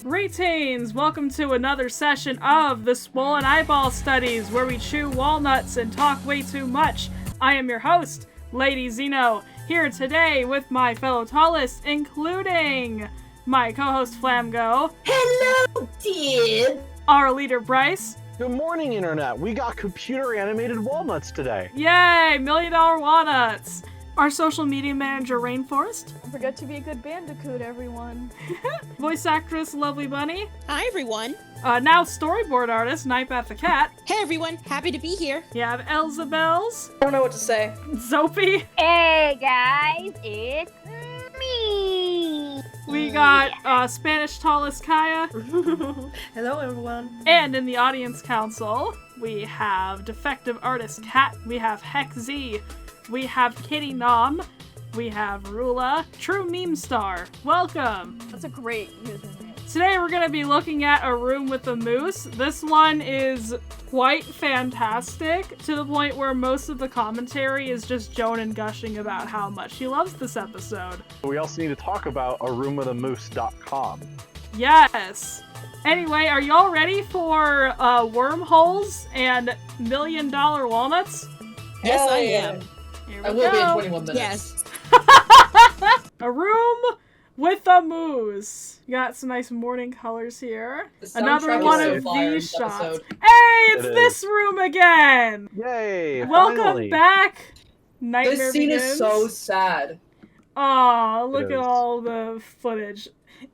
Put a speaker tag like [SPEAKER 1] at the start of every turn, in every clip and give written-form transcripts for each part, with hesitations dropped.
[SPEAKER 1] Greetings! Welcome to another session of the Swollen Eyeball Studies, where we chew walnuts and talk way too much. I am your host, Lady Zeno, here today with my fellow tallists, including my co-host Flamgo.
[SPEAKER 2] Hello, dear!
[SPEAKER 1] Our leader Bryce.
[SPEAKER 3] Good morning, Internet. We got computer-animated walnuts today.
[SPEAKER 1] Yay! $1 Million Walnuts! Our social media manager, Rainforest.
[SPEAKER 4] Don't forget to be a good bandicoot, everyone.
[SPEAKER 1] Voice actress, Lovely Bunny.
[SPEAKER 5] Hi, everyone.
[SPEAKER 1] Now storyboard artist, Nightbat the Cat.
[SPEAKER 5] Hey, everyone. Happy to be here.
[SPEAKER 1] You have Elzabels.
[SPEAKER 4] I don't know what to say.
[SPEAKER 1] Zopie.
[SPEAKER 6] Hey guys, it's me!
[SPEAKER 1] We got Spanish tallest Kaya.
[SPEAKER 4] Hello, everyone.
[SPEAKER 1] And in the audience council, we have defective artist Cat. We have Heck Z. We have Kittynom. We have Rulla. Truememestar. Welcome.
[SPEAKER 4] That's a great username.
[SPEAKER 1] Today we're going to be looking at A Room with a Moose. This one is quite fantastic, to the point where most of the commentary is just Jonan gushing about how much she loves this episode.
[SPEAKER 3] We also need to talk about aroomwithamoose.com.
[SPEAKER 1] Yes! Anyway, are y'all ready for wormholes and $1 million walnuts?
[SPEAKER 5] Yes, I am.
[SPEAKER 1] Here we
[SPEAKER 2] I will be in
[SPEAKER 1] go.
[SPEAKER 2] 21 minutes.
[SPEAKER 5] Yes.
[SPEAKER 1] A Room with a Moose. You got some nice morning colors here.
[SPEAKER 2] The
[SPEAKER 1] Another
[SPEAKER 2] soundtrack
[SPEAKER 1] one
[SPEAKER 2] is so
[SPEAKER 1] of
[SPEAKER 2] fire in
[SPEAKER 1] these
[SPEAKER 2] this
[SPEAKER 1] shots.
[SPEAKER 2] episode.
[SPEAKER 1] Hey, it's
[SPEAKER 3] It
[SPEAKER 1] this room again!
[SPEAKER 3] Yay!
[SPEAKER 1] Welcome
[SPEAKER 3] finally.
[SPEAKER 1] back, Nightmare
[SPEAKER 2] This scene
[SPEAKER 1] Begins.
[SPEAKER 2] is so sad.
[SPEAKER 1] Aw, look
[SPEAKER 3] It
[SPEAKER 1] at
[SPEAKER 3] is.
[SPEAKER 1] all the footage.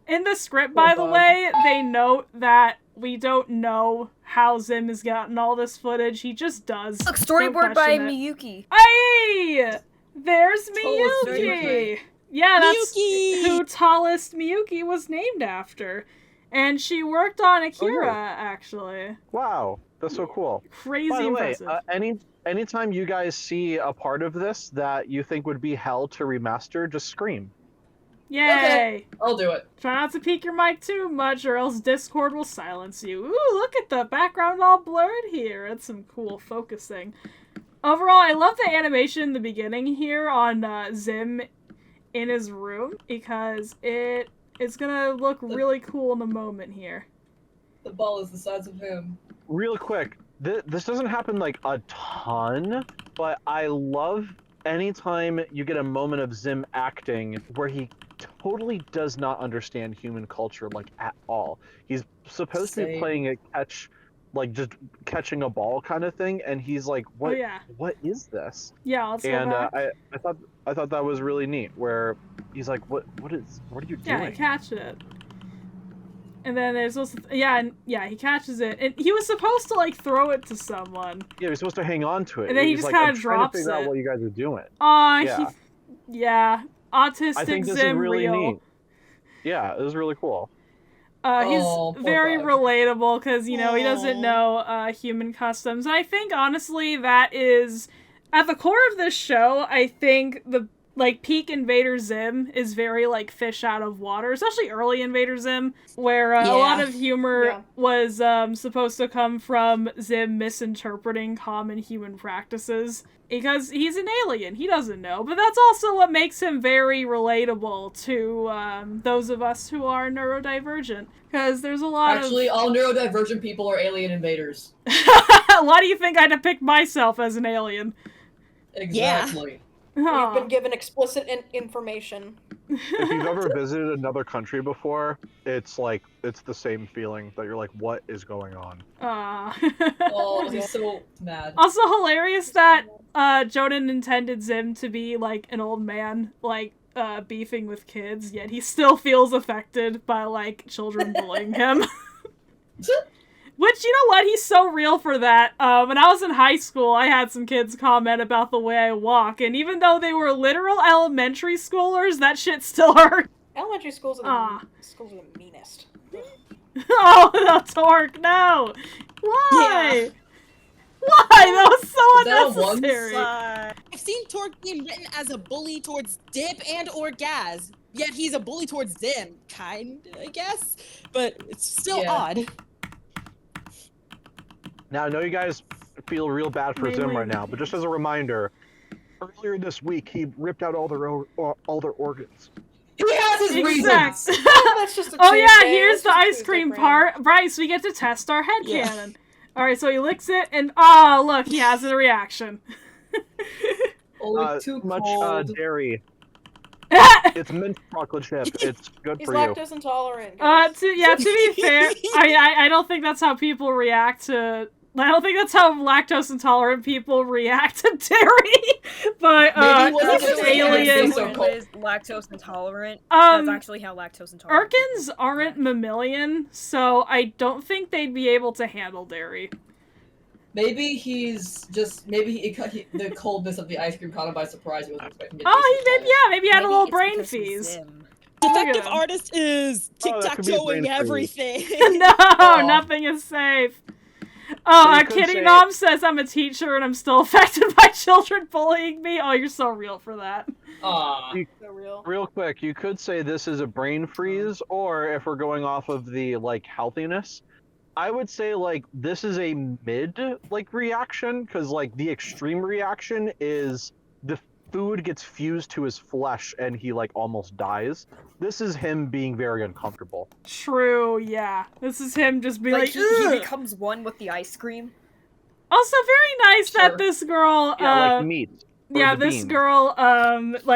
[SPEAKER 1] In the script,
[SPEAKER 2] Poor
[SPEAKER 1] by the
[SPEAKER 2] bug.
[SPEAKER 1] way, they note that we don't know how Zim has gotten all this footage. He just does.
[SPEAKER 4] Look,
[SPEAKER 1] Don't
[SPEAKER 4] storyboard by
[SPEAKER 1] question it.
[SPEAKER 4] Miyuki.
[SPEAKER 1] Hey! There's
[SPEAKER 2] Tallest
[SPEAKER 1] Miyuki!
[SPEAKER 2] Miyuki.
[SPEAKER 1] Yeah, that's
[SPEAKER 5] Miyuki!
[SPEAKER 1] who Tallest Miyuki was named after. And she worked on Akira, actually.
[SPEAKER 3] Wow, that's so cool.
[SPEAKER 1] Crazy
[SPEAKER 3] By the way,
[SPEAKER 1] impressive.
[SPEAKER 3] anytime you guys see a part of this that you think would be hell to remaster, just scream.
[SPEAKER 1] Yay!
[SPEAKER 2] Okay. I'll do it.
[SPEAKER 1] Try not to peek your mic too much, or else Discord will silence you. Ooh, look at the background all blurred here. That's some cool focusing. Overall, I love the animation in the beginning here on Zim in his room, because it is gonna look really cool in the moment here.
[SPEAKER 2] The ball is the size of him.
[SPEAKER 3] Real quick, this doesn't happen like a ton, but I love anytime you get a moment of Zim acting where he totally does not understand human culture, like, at all. He's supposed to be
[SPEAKER 2] Same.
[SPEAKER 3] playing a catch, like, just catching a ball kind of thing, and he's like,
[SPEAKER 1] Oh yeah,
[SPEAKER 3] what is this?
[SPEAKER 1] yeah. Let's go
[SPEAKER 3] And
[SPEAKER 1] back.
[SPEAKER 3] I thought that was really neat, where he's like, what are you
[SPEAKER 1] Yeah, he
[SPEAKER 3] doing?
[SPEAKER 1] catches it. And then there's also he catches it, and he was supposed to like throw it to someone.
[SPEAKER 3] Yeah, he's supposed to hang on to it.
[SPEAKER 1] And then he
[SPEAKER 3] He's
[SPEAKER 1] just
[SPEAKER 3] like,
[SPEAKER 1] kinda
[SPEAKER 3] I'm trying
[SPEAKER 1] drops
[SPEAKER 3] to figure
[SPEAKER 1] it.
[SPEAKER 3] out what you guys are doing.
[SPEAKER 1] Yeah.
[SPEAKER 3] Yeah.
[SPEAKER 1] Autistic
[SPEAKER 3] I think this is
[SPEAKER 1] Zim
[SPEAKER 3] really
[SPEAKER 1] real.
[SPEAKER 3] neat. Yeah, it was really cool.
[SPEAKER 1] He's
[SPEAKER 2] Oh, poor
[SPEAKER 1] very
[SPEAKER 2] bug.
[SPEAKER 1] relatable because, he doesn't
[SPEAKER 5] Aw.
[SPEAKER 1] know human customs. And I think, honestly, that is, at the core of this show, I think peak Invader Zim is very, fish out of water, especially early Invader Zim, where a
[SPEAKER 5] Yeah.
[SPEAKER 1] lot of humor
[SPEAKER 4] Yeah.
[SPEAKER 1] was supposed to come from Zim misinterpreting common human practices. Because he's an alien, he doesn't know. But that's also what makes him very relatable to those of us who are neurodivergent. Because there's a lot
[SPEAKER 2] Actually, all neurodivergent people are alien invaders.
[SPEAKER 1] of... Why do you think I depict myself as an alien?
[SPEAKER 2] Exactly.
[SPEAKER 1] Aw.
[SPEAKER 4] We've been given explicit information.
[SPEAKER 3] If you've ever visited another country before, it's the same feeling that you're like, what is going on?
[SPEAKER 1] Aw.
[SPEAKER 2] Oh, he's so mad.
[SPEAKER 1] Also hilarious that Jonan intended Zim to be like an old man, beefing with kids, yet he still feels affected by children bullying him. Which, you know what, he's so real for that. When I was in high school, I had some kids comment about the way I walk, and even though they were literal elementary schoolers, that shit still hurt.
[SPEAKER 4] Elementary schools
[SPEAKER 1] Ah.
[SPEAKER 4] are the meanest.
[SPEAKER 1] Oh, no, Torque, no! Why? Why? That was so
[SPEAKER 2] Is that a once?
[SPEAKER 1] unnecessary.
[SPEAKER 5] I've seen Torque being written as a bully towards Dip and or Gaz, yet he's a bully towards Zim, I guess? But it's still
[SPEAKER 2] Yeah.
[SPEAKER 5] odd.
[SPEAKER 3] Now, I know you guys feel real bad for Zim
[SPEAKER 1] Mainly-
[SPEAKER 3] right now, but just as a reminder, earlier this week he ripped out all their organs.
[SPEAKER 2] He had has his
[SPEAKER 1] Exact.
[SPEAKER 2] reasons.
[SPEAKER 4] That's just a
[SPEAKER 1] Oh
[SPEAKER 4] Tuesday.
[SPEAKER 1] yeah, here's
[SPEAKER 4] It's
[SPEAKER 1] the
[SPEAKER 4] just
[SPEAKER 1] ice
[SPEAKER 4] Tuesday
[SPEAKER 1] cream
[SPEAKER 4] brain.
[SPEAKER 1] part. Bryce, we get to test our head
[SPEAKER 5] Yeah.
[SPEAKER 1] cannon. Alright, so he licks it, and oh, look, he has a reaction.
[SPEAKER 2] Oh, too
[SPEAKER 3] much
[SPEAKER 2] cold.
[SPEAKER 3] dairy. It's mint chocolate chip. It's good
[SPEAKER 4] He's
[SPEAKER 3] for you.
[SPEAKER 4] lactose intolerant. guys.
[SPEAKER 1] To be fair, I don't think that's how people react to. I don't think that's how lactose intolerant people react to dairy. But
[SPEAKER 2] Maybe when
[SPEAKER 4] it's
[SPEAKER 1] it's
[SPEAKER 4] just
[SPEAKER 1] alien.
[SPEAKER 2] so
[SPEAKER 7] Who
[SPEAKER 2] cold.
[SPEAKER 7] is lactose intolerant. That's actually how lactose intolerant.
[SPEAKER 1] Urkins aren't mammalian, so I don't think they'd be able to handle dairy.
[SPEAKER 2] Maybe he's just the coldness of the ice cream caught him by surprise. He wasn't expecting it.
[SPEAKER 1] Oh, maybe he had a little
[SPEAKER 7] it's
[SPEAKER 1] brain
[SPEAKER 7] because he's
[SPEAKER 1] fees.
[SPEAKER 7] Zim.
[SPEAKER 5] Defective
[SPEAKER 1] him.
[SPEAKER 5] artist is
[SPEAKER 3] Oh, that could be a brain
[SPEAKER 5] tic-tac-toeing
[SPEAKER 3] freeze.
[SPEAKER 5] everything.
[SPEAKER 1] No,
[SPEAKER 2] Aw.
[SPEAKER 1] nothing is safe. Oh,
[SPEAKER 3] you could say-
[SPEAKER 1] Kittynom says I'm a teacher and I'm still affected by children bullying me. Oh, you're so real for that.
[SPEAKER 2] Aw.
[SPEAKER 4] So real.
[SPEAKER 3] Real quick, you could say this is a brain freeze, or if we're going off of the healthiness, I would say this is a mid reaction, because the extreme reaction is the food gets fused to his flesh and he almost dies. This is him being very uncomfortable.
[SPEAKER 1] True, yeah. This is him just being
[SPEAKER 7] Like, he
[SPEAKER 1] "Ugh."
[SPEAKER 7] becomes one with the ice cream.
[SPEAKER 1] Also, very nice
[SPEAKER 2] Sure.
[SPEAKER 1] that this girl,
[SPEAKER 3] Yeah, meat. or
[SPEAKER 1] yeah,
[SPEAKER 3] the
[SPEAKER 1] this
[SPEAKER 3] beans.
[SPEAKER 1] girl,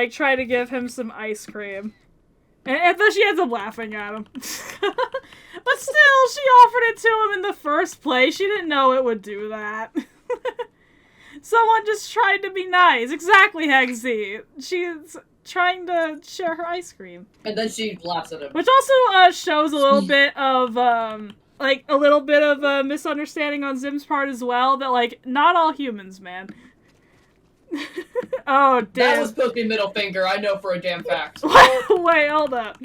[SPEAKER 1] tried to give him some ice cream. And then she ends up laughing at him. But still, she offered it to him in the first place. She didn't know it would do that. Someone just tried to be nice. Exactly, Hexy. She's trying to share her ice cream.
[SPEAKER 2] And then she laughs at him.
[SPEAKER 1] Which also shows a little bit of, a little bit of a misunderstanding on Zim's part as well. That, not all humans, man. Oh,
[SPEAKER 2] That
[SPEAKER 1] damn.
[SPEAKER 2] was poking middle finger, I know for a damn fact.
[SPEAKER 1] Wait, hold up.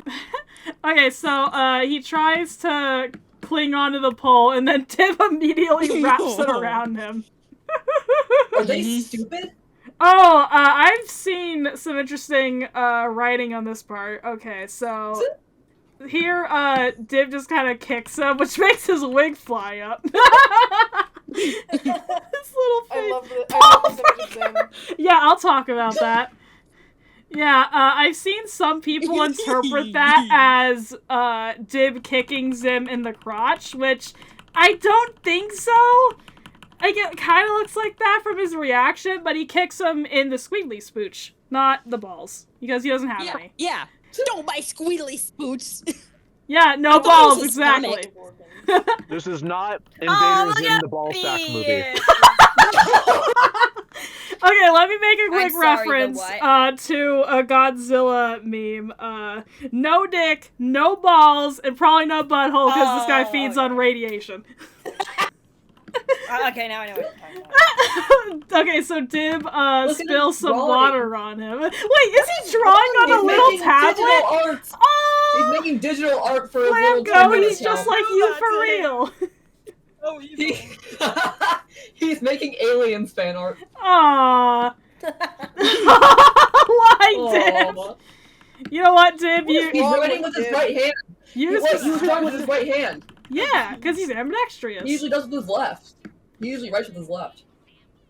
[SPEAKER 1] Okay, so, he tries to cling onto the pole, and then Tim immediately wraps it around him.
[SPEAKER 2] Are they stupid?
[SPEAKER 1] Oh, I've seen some interesting, writing on this part. Okay, so... Here, Div just kind of kicks him, which makes his wig fly up. This little
[SPEAKER 4] I
[SPEAKER 1] face.
[SPEAKER 4] love the image of Zim.
[SPEAKER 1] Yeah, I'll talk about that. Yeah, I've seen some people interpret that as, Dib kicking Zim in the crotch, which I don't think so. It kind of looks like that from his reaction, but he kicks him in the squiggly spooch, not the balls, because he doesn't have any.
[SPEAKER 5] Yeah. Don't buy squeedly spoots.
[SPEAKER 1] Yeah, no
[SPEAKER 5] I thought it
[SPEAKER 1] balls,
[SPEAKER 5] was his
[SPEAKER 1] exactly.
[SPEAKER 3] This is not
[SPEAKER 7] Oh,
[SPEAKER 3] Invader Zim the Ballsack movie.
[SPEAKER 1] Okay, let me make a quick
[SPEAKER 7] sorry, the
[SPEAKER 1] reference
[SPEAKER 7] what?
[SPEAKER 1] to a Godzilla meme. No dick, no balls, and probably no butthole because this guy feeds on radiation.
[SPEAKER 7] Okay, now I know what you're talking about.
[SPEAKER 1] Okay, so Dib
[SPEAKER 2] at
[SPEAKER 1] spills
[SPEAKER 2] him
[SPEAKER 1] some
[SPEAKER 2] drawing.
[SPEAKER 1] water on him. Wait, is he drawing on a
[SPEAKER 2] He's
[SPEAKER 1] little
[SPEAKER 2] making
[SPEAKER 1] tablet?
[SPEAKER 2] digital art. He's
[SPEAKER 1] Oh,
[SPEAKER 2] making digital art for his little
[SPEAKER 1] Lamgo,
[SPEAKER 2] Twitter
[SPEAKER 1] he's just
[SPEAKER 2] account.
[SPEAKER 1] like you for
[SPEAKER 7] That's it.
[SPEAKER 1] real.
[SPEAKER 7] Oh,
[SPEAKER 2] He's making aliens fan art.
[SPEAKER 1] Aww. Why, Dib?
[SPEAKER 2] Aw.
[SPEAKER 1] You know what, Dib?
[SPEAKER 2] He's
[SPEAKER 1] You
[SPEAKER 2] writing with his right hand.
[SPEAKER 1] use
[SPEAKER 2] He was drawing with his right hand.
[SPEAKER 1] Yeah, because he's ambidextrous.
[SPEAKER 2] He usually does with his left. He usually writes with his left.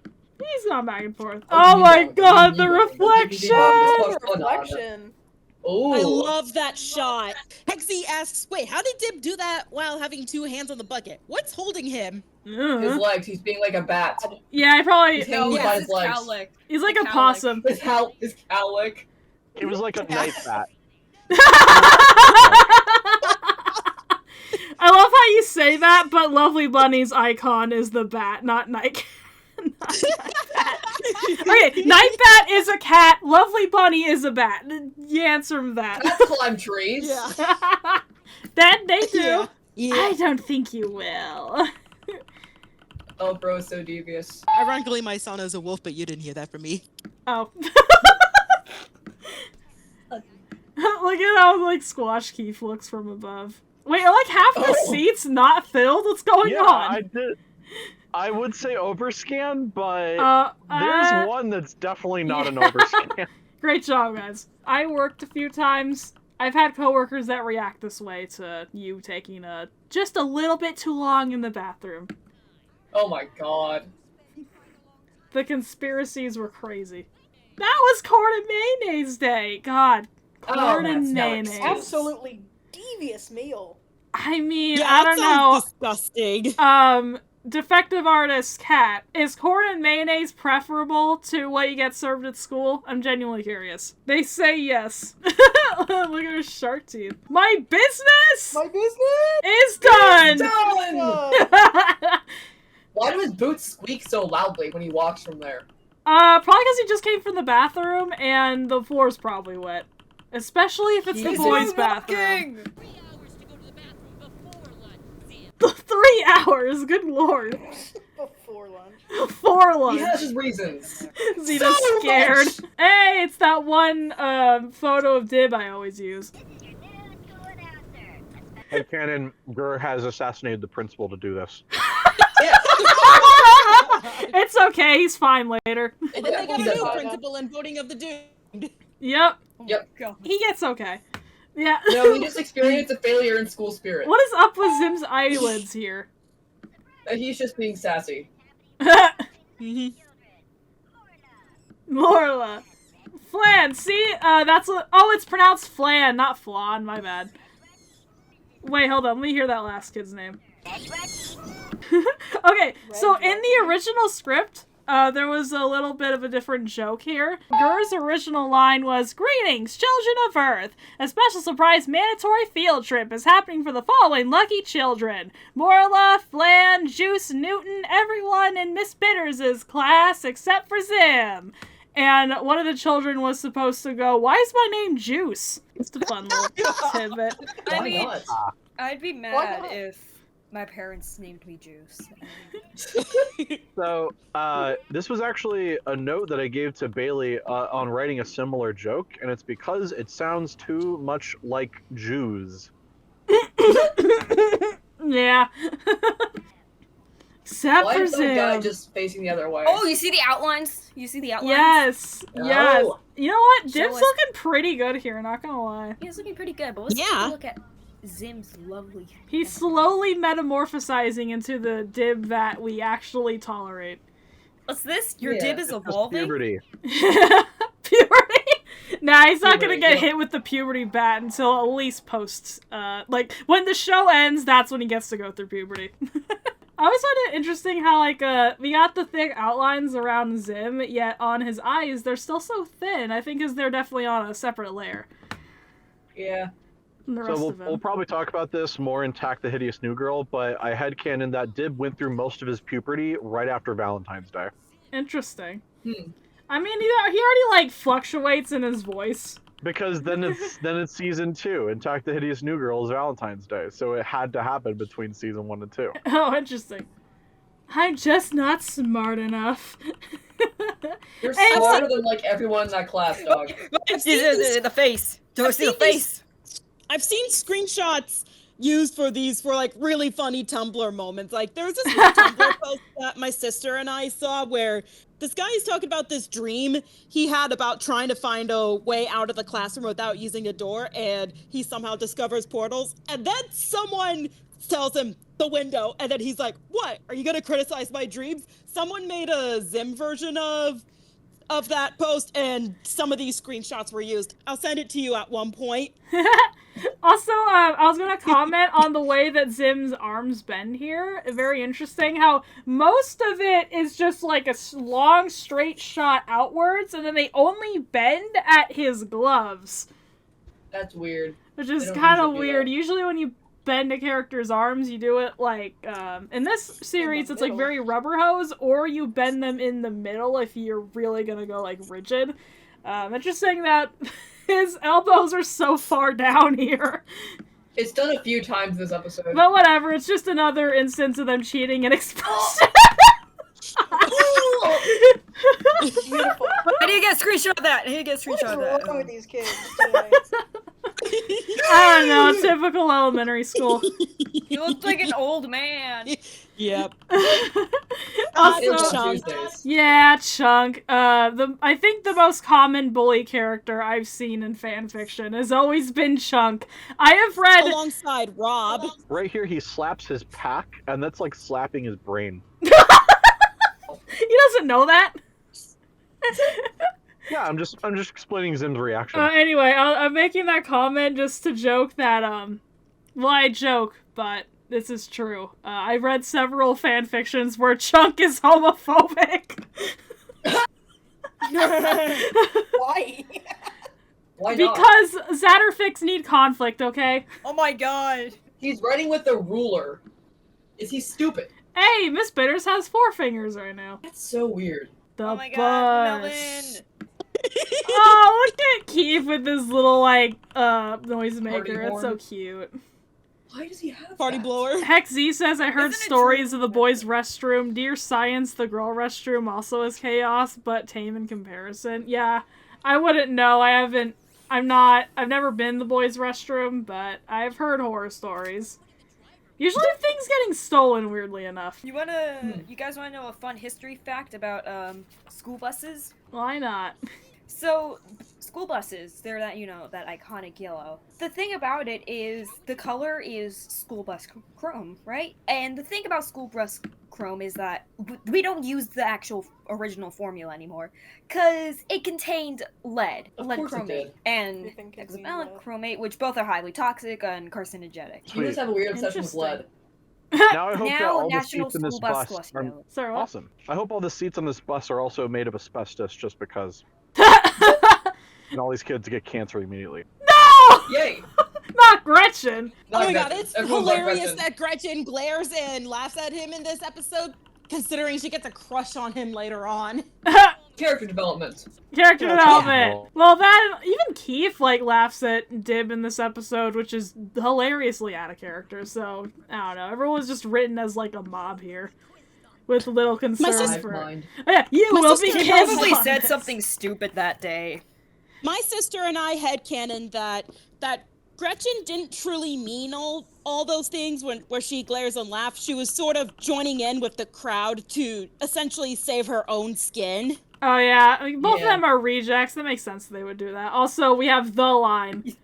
[SPEAKER 1] He's not back and forth.
[SPEAKER 2] Oh,
[SPEAKER 1] Oh my
[SPEAKER 2] no,
[SPEAKER 1] god, the
[SPEAKER 2] no, no, no,
[SPEAKER 1] reflection!
[SPEAKER 2] no,
[SPEAKER 4] Reflection.
[SPEAKER 2] Ooh.
[SPEAKER 5] I love that shot. Hexy asks, wait, how did Dib do that while having two hands on the bucket? What's holding him?
[SPEAKER 2] His
[SPEAKER 1] Ugh.
[SPEAKER 2] legs. He's being like a bat.
[SPEAKER 1] Yeah, I probably.
[SPEAKER 2] He's hanging
[SPEAKER 5] yeah,
[SPEAKER 2] by
[SPEAKER 7] Yes,
[SPEAKER 2] his
[SPEAKER 7] it's
[SPEAKER 2] legs.
[SPEAKER 7] cowlick.
[SPEAKER 1] He's like a
[SPEAKER 7] Cowlick.
[SPEAKER 1] possum.
[SPEAKER 2] His cowlick.
[SPEAKER 3] It was like a night bat.
[SPEAKER 1] I love how you say that, but Lovely Bunny's icon is the bat, not Nike. Okay, Nightbat is a cat, Lovely Bunny is a bat. You answer that.
[SPEAKER 2] Cats climb trees.
[SPEAKER 1] That they do.
[SPEAKER 5] Yeah.
[SPEAKER 1] I don't think you will.
[SPEAKER 2] Oh, bro, so devious.
[SPEAKER 5] Ironically, my son is a wolf, but you didn't hear that from me.
[SPEAKER 1] Oh. Look at how, Squash Keith looks from above. Wait, are, half the
[SPEAKER 2] Oh.
[SPEAKER 1] seats not filled? What's going
[SPEAKER 3] Yeah,
[SPEAKER 1] on?
[SPEAKER 3] I would say overscan, but
[SPEAKER 1] There's
[SPEAKER 3] there's one that's definitely not an overscan.
[SPEAKER 1] Great job, guys. I worked a few times. I've had coworkers that react this way to you taking just a little bit too long in the bathroom.
[SPEAKER 2] Oh my god.
[SPEAKER 1] The conspiracies were crazy. That was Corn and Mayonnaise Day! God. Corn and
[SPEAKER 2] now
[SPEAKER 1] mayonnaise.
[SPEAKER 2] it's
[SPEAKER 4] Absolutely devious meal.
[SPEAKER 1] I mean,
[SPEAKER 5] Yeah,
[SPEAKER 1] I
[SPEAKER 5] that
[SPEAKER 1] don't know.
[SPEAKER 5] sounds disgusting.
[SPEAKER 1] Defective artist Cat, is corn and mayonnaise preferable to what you get served at school? I'm genuinely curious. They say yes. Look at her shark teeth. My business
[SPEAKER 4] My business
[SPEAKER 1] is done!
[SPEAKER 4] done.
[SPEAKER 2] Why do his boots squeak so loudly when he walks from there?
[SPEAKER 1] Probably because he just came from the bathroom and the floor's probably wet. Especially if it's the
[SPEAKER 7] He's
[SPEAKER 1] boys'
[SPEAKER 7] not
[SPEAKER 1] bathroom.
[SPEAKER 7] walking!
[SPEAKER 1] 3 hours, good lord.
[SPEAKER 4] Before lunch.
[SPEAKER 1] For
[SPEAKER 2] He
[SPEAKER 1] lunch.
[SPEAKER 2] has his reasons.
[SPEAKER 1] Xena's
[SPEAKER 2] So
[SPEAKER 1] scared.
[SPEAKER 2] much!
[SPEAKER 1] Hey, it's that one photo of Dib I always use.
[SPEAKER 3] Headcanon, GIR has assassinated the principal to do this.
[SPEAKER 1] It's okay, he's fine later.
[SPEAKER 5] And then they got a
[SPEAKER 2] He's
[SPEAKER 5] new
[SPEAKER 2] a-
[SPEAKER 5] principal and voting of the dude.
[SPEAKER 1] Yep,
[SPEAKER 2] Yep.
[SPEAKER 7] God.
[SPEAKER 1] he gets okay. Yeah.
[SPEAKER 2] No, he just experienced a failure in school spirit.
[SPEAKER 1] What is up with Zim's eyelids here?
[SPEAKER 2] He's just being sassy.
[SPEAKER 1] Morla. Flan, see? That's what- oh, it's pronounced Flan, not Flan, my bad. Wait, hold on, let me hear that last kid's name. Okay, so in the original script, there was a little bit of a different joke here. GIR's original line was, "Greetings, children of Earth! A special surprise mandatory field trip is happening for the following lucky children. Morla, Flan, Juice, Newton, everyone in Miss Bitters' class except for Zim." And one of the children was supposed to go, "Why is my name Juice?" It's a fun little tidbit.
[SPEAKER 7] I
[SPEAKER 2] Why
[SPEAKER 7] mean,
[SPEAKER 2] not?
[SPEAKER 7] I'd be
[SPEAKER 4] Why
[SPEAKER 7] mad
[SPEAKER 4] not?
[SPEAKER 7] if my parents named me Juice.
[SPEAKER 3] So, this was actually a note that I gave to Bailey on writing a similar joke, and it's because it sounds too much like Jews.
[SPEAKER 1] Yeah. Except
[SPEAKER 2] Why
[SPEAKER 1] for
[SPEAKER 2] is some guy
[SPEAKER 1] Zim.
[SPEAKER 2] just facing the other way?
[SPEAKER 7] Oh, you see the outlines? You see the outlines?
[SPEAKER 1] Yes, yes.
[SPEAKER 2] Oh.
[SPEAKER 1] You know what?
[SPEAKER 7] Show
[SPEAKER 1] Dib's
[SPEAKER 7] us-
[SPEAKER 1] looking pretty good here, not gonna lie.
[SPEAKER 7] He's looking pretty good, but let's take
[SPEAKER 5] Yeah.
[SPEAKER 7] a look at Zim's lovely.
[SPEAKER 1] He's slowly metamorphosizing into the Dib that we actually tolerate.
[SPEAKER 7] What's this? Your
[SPEAKER 2] Yeah,
[SPEAKER 7] dib is
[SPEAKER 3] It's just
[SPEAKER 7] evolving?
[SPEAKER 3] puberty.
[SPEAKER 1] Puberty? Nah, he's not gonna
[SPEAKER 2] Puberty,
[SPEAKER 1] get
[SPEAKER 2] yeah.
[SPEAKER 1] hit with the puberty bat until at least post, like, when the show ends, that's when he gets to go through puberty. I always find it interesting how, like, we got the thick outlines around Zim, yet on his eyes, they're still so thin. I think 'cause they're definitely on a separate layer
[SPEAKER 2] Yeah.
[SPEAKER 1] than the
[SPEAKER 3] So
[SPEAKER 1] rest
[SPEAKER 3] we'll,
[SPEAKER 1] of him.
[SPEAKER 3] we'll probably talk about this more in Tack the Hideous New Girl, but I headcanon that Dib went through most of his puberty right after Valentine's Day.
[SPEAKER 1] Interesting.
[SPEAKER 2] Hmm.
[SPEAKER 1] I mean, he already, like, fluctuates in his voice.
[SPEAKER 3] Because then it's season 2, and Tack the Hideous New Girl is Valentine's Day, so it had to happen between season 1 and 2.
[SPEAKER 1] Oh, interesting. I'm just not smart enough.
[SPEAKER 2] You're
[SPEAKER 1] Hey,
[SPEAKER 2] smarter than like everyone in that class, dog.
[SPEAKER 5] I've seen these-
[SPEAKER 7] The face. Do I see the
[SPEAKER 5] seen these-
[SPEAKER 7] face?
[SPEAKER 5] I've seen screenshots used for these for like really funny Tumblr moments. Like there was this one Tumblr post that my sister and I saw where this guy is talking about this dream he had about trying to find a way out of the classroom without using a door, and he somehow discovers portals, and then someone tells him the window, and then he's like, "What? Are you gonna criticize my dreams?" Someone made a Zim version of that post, and some of these screenshots were used. I'll send it to you at one point.
[SPEAKER 1] Also, I was gonna comment on the way that Zim's arms bend here. Very interesting how most of it is just like a long straight shot outwards, and then they only bend at his gloves,
[SPEAKER 2] That's weird.
[SPEAKER 1] which is
[SPEAKER 2] They don't
[SPEAKER 1] kind of
[SPEAKER 2] usually do
[SPEAKER 1] weird.
[SPEAKER 2] that.
[SPEAKER 1] Usually when you bend a character's arms, you do it like, in this series, it's like
[SPEAKER 4] middle.
[SPEAKER 1] very rubber hose, or you bend them in the middle if you're really gonna go like rigid. Interesting that his elbows are so far down here.
[SPEAKER 2] It's done a few times this episode.
[SPEAKER 1] But whatever, it's just another instance of them cheating and expulsion.
[SPEAKER 4] Beautiful.
[SPEAKER 7] I need to get a screenshot of that. I need to get a
[SPEAKER 4] What
[SPEAKER 7] screenshot
[SPEAKER 4] is
[SPEAKER 7] of that.
[SPEAKER 4] wrong with these kids today?
[SPEAKER 1] I don't know, typical elementary school.
[SPEAKER 7] He looks like an old man.
[SPEAKER 5] Yep.
[SPEAKER 2] It's
[SPEAKER 1] Also,
[SPEAKER 2] on
[SPEAKER 5] Chunk.
[SPEAKER 2] Tuesdays.
[SPEAKER 1] yeah, Chunk. I think the most common bully character I've seen in fanfiction has always been Chunk. I have read.
[SPEAKER 5] Alongside Rob.
[SPEAKER 3] Right here, he slaps his pack, and that's like slapping his brain.
[SPEAKER 1] He doesn't know that.
[SPEAKER 3] Yeah, I'm just explaining Zim's reaction.
[SPEAKER 1] Anyway, I'm making that comment just to joke that, well, I joke, but this is true. I read several fan fictions where Chunk is homophobic.
[SPEAKER 4] Why?
[SPEAKER 2] Why not?
[SPEAKER 1] Because Zatterfics need conflict, okay?
[SPEAKER 7] Oh my god.
[SPEAKER 2] He's writing with a ruler. Is he stupid?
[SPEAKER 1] Hey, Miss Bitters has 4 fingers right now.
[SPEAKER 2] That's so weird.
[SPEAKER 1] The
[SPEAKER 7] Oh my god,
[SPEAKER 1] bus.
[SPEAKER 7] Melvin.
[SPEAKER 1] Oh, look at Keith with this little, like, noise maker. It's so
[SPEAKER 2] horn.
[SPEAKER 1] cute.
[SPEAKER 2] Why does he have
[SPEAKER 5] Party
[SPEAKER 2] that?
[SPEAKER 5] blower.
[SPEAKER 1] Hex Z says, I heard
[SPEAKER 7] Isn't it
[SPEAKER 1] stories
[SPEAKER 7] true?
[SPEAKER 1] of the boys' restroom. Dear Science, the girl restroom also is chaos, but tame in comparison. Yeah, I wouldn't know. I've never been the boys' restroom, but I've heard horror stories. Usually things getting stolen, weirdly enough.
[SPEAKER 7] You guys wanna know a fun history fact about, school buses?
[SPEAKER 1] Why not?
[SPEAKER 7] So, school buses, they're that, that iconic yellow. The thing about it is, the color is school bus chrome, right? And the thing about school bus chrome is that we don't use the actual original formula anymore, because it contained lead
[SPEAKER 2] Of
[SPEAKER 7] chromate,
[SPEAKER 2] course it did.
[SPEAKER 7] and
[SPEAKER 4] You think it'd be
[SPEAKER 7] hexavalent
[SPEAKER 4] lead.
[SPEAKER 7] chromate, which both are highly toxic and carcinogenic.
[SPEAKER 2] You just have a weird obsession with
[SPEAKER 1] Interesting.
[SPEAKER 2] lead.
[SPEAKER 3] Now I hope that
[SPEAKER 7] Now,
[SPEAKER 3] all the
[SPEAKER 7] National
[SPEAKER 3] seats in this
[SPEAKER 7] School Bus
[SPEAKER 3] bus
[SPEAKER 7] Squash
[SPEAKER 3] are
[SPEAKER 7] Yellow.
[SPEAKER 1] Sorry, what?
[SPEAKER 3] awesome. I hope all the seats on this bus are also made of asbestos, just because. And all these kids get cancer immediately.
[SPEAKER 1] No!
[SPEAKER 2] Yay!
[SPEAKER 1] Not Gretchen!
[SPEAKER 5] Oh my
[SPEAKER 2] Not
[SPEAKER 5] god, it's
[SPEAKER 2] Everyone's like
[SPEAKER 5] hilarious
[SPEAKER 2] Gretchen.
[SPEAKER 5] that Gretchen glares and laughs at him in this episode, considering she gets a crush on him later on.
[SPEAKER 2] Character development.
[SPEAKER 1] Character
[SPEAKER 3] Yeah,
[SPEAKER 1] development.
[SPEAKER 3] yeah.
[SPEAKER 1] Well, that even Keith laughs at Dib in this episode, which is hilariously out of character. So I don't know. Everyone's just written as a mob here, with little concerns
[SPEAKER 5] sister-
[SPEAKER 2] Hive
[SPEAKER 1] for.
[SPEAKER 2] mind.
[SPEAKER 1] Oh, yeah, you
[SPEAKER 5] My
[SPEAKER 1] will
[SPEAKER 5] sister
[SPEAKER 1] be
[SPEAKER 7] He
[SPEAKER 5] Yes,
[SPEAKER 7] probably
[SPEAKER 1] killed.
[SPEAKER 7] said something stupid that day.
[SPEAKER 5] My sister and I headcanon that Gretchen didn't truly mean all those things where she glares and laughs. She was sort of joining in with the crowd to essentially save her own skin.
[SPEAKER 1] Oh yeah, both of
[SPEAKER 2] Yeah.
[SPEAKER 1] them are rejects. That makes sense they would do that. Also, we have the line.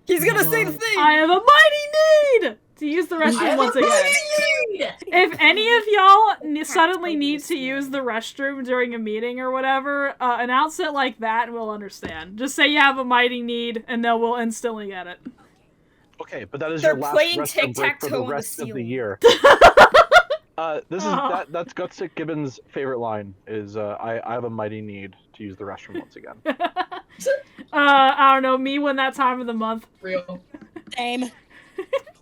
[SPEAKER 7] He's gonna say the thing!
[SPEAKER 1] I have a mighty need to use the
[SPEAKER 2] I
[SPEAKER 1] restroom
[SPEAKER 2] have
[SPEAKER 1] once
[SPEAKER 2] a
[SPEAKER 1] again.
[SPEAKER 2] need!
[SPEAKER 1] If any of y'all suddenly need to use the restroom during a meeting or whatever, announce it like that and we'll understand. Just say you have a mighty need and then we'll instantly get it.
[SPEAKER 3] Okay, but that is
[SPEAKER 7] They're
[SPEAKER 3] your last
[SPEAKER 7] playing
[SPEAKER 3] restroom break for
[SPEAKER 7] tic-tac-toe
[SPEAKER 3] the
[SPEAKER 7] on the
[SPEAKER 3] rest of the
[SPEAKER 7] ceiling.
[SPEAKER 3] year. That's Gutsick Gibbons' favorite line is I have a mighty need to use the restroom once again.
[SPEAKER 1] I don't know, me when that time of the month.
[SPEAKER 2] Real.
[SPEAKER 5] Same.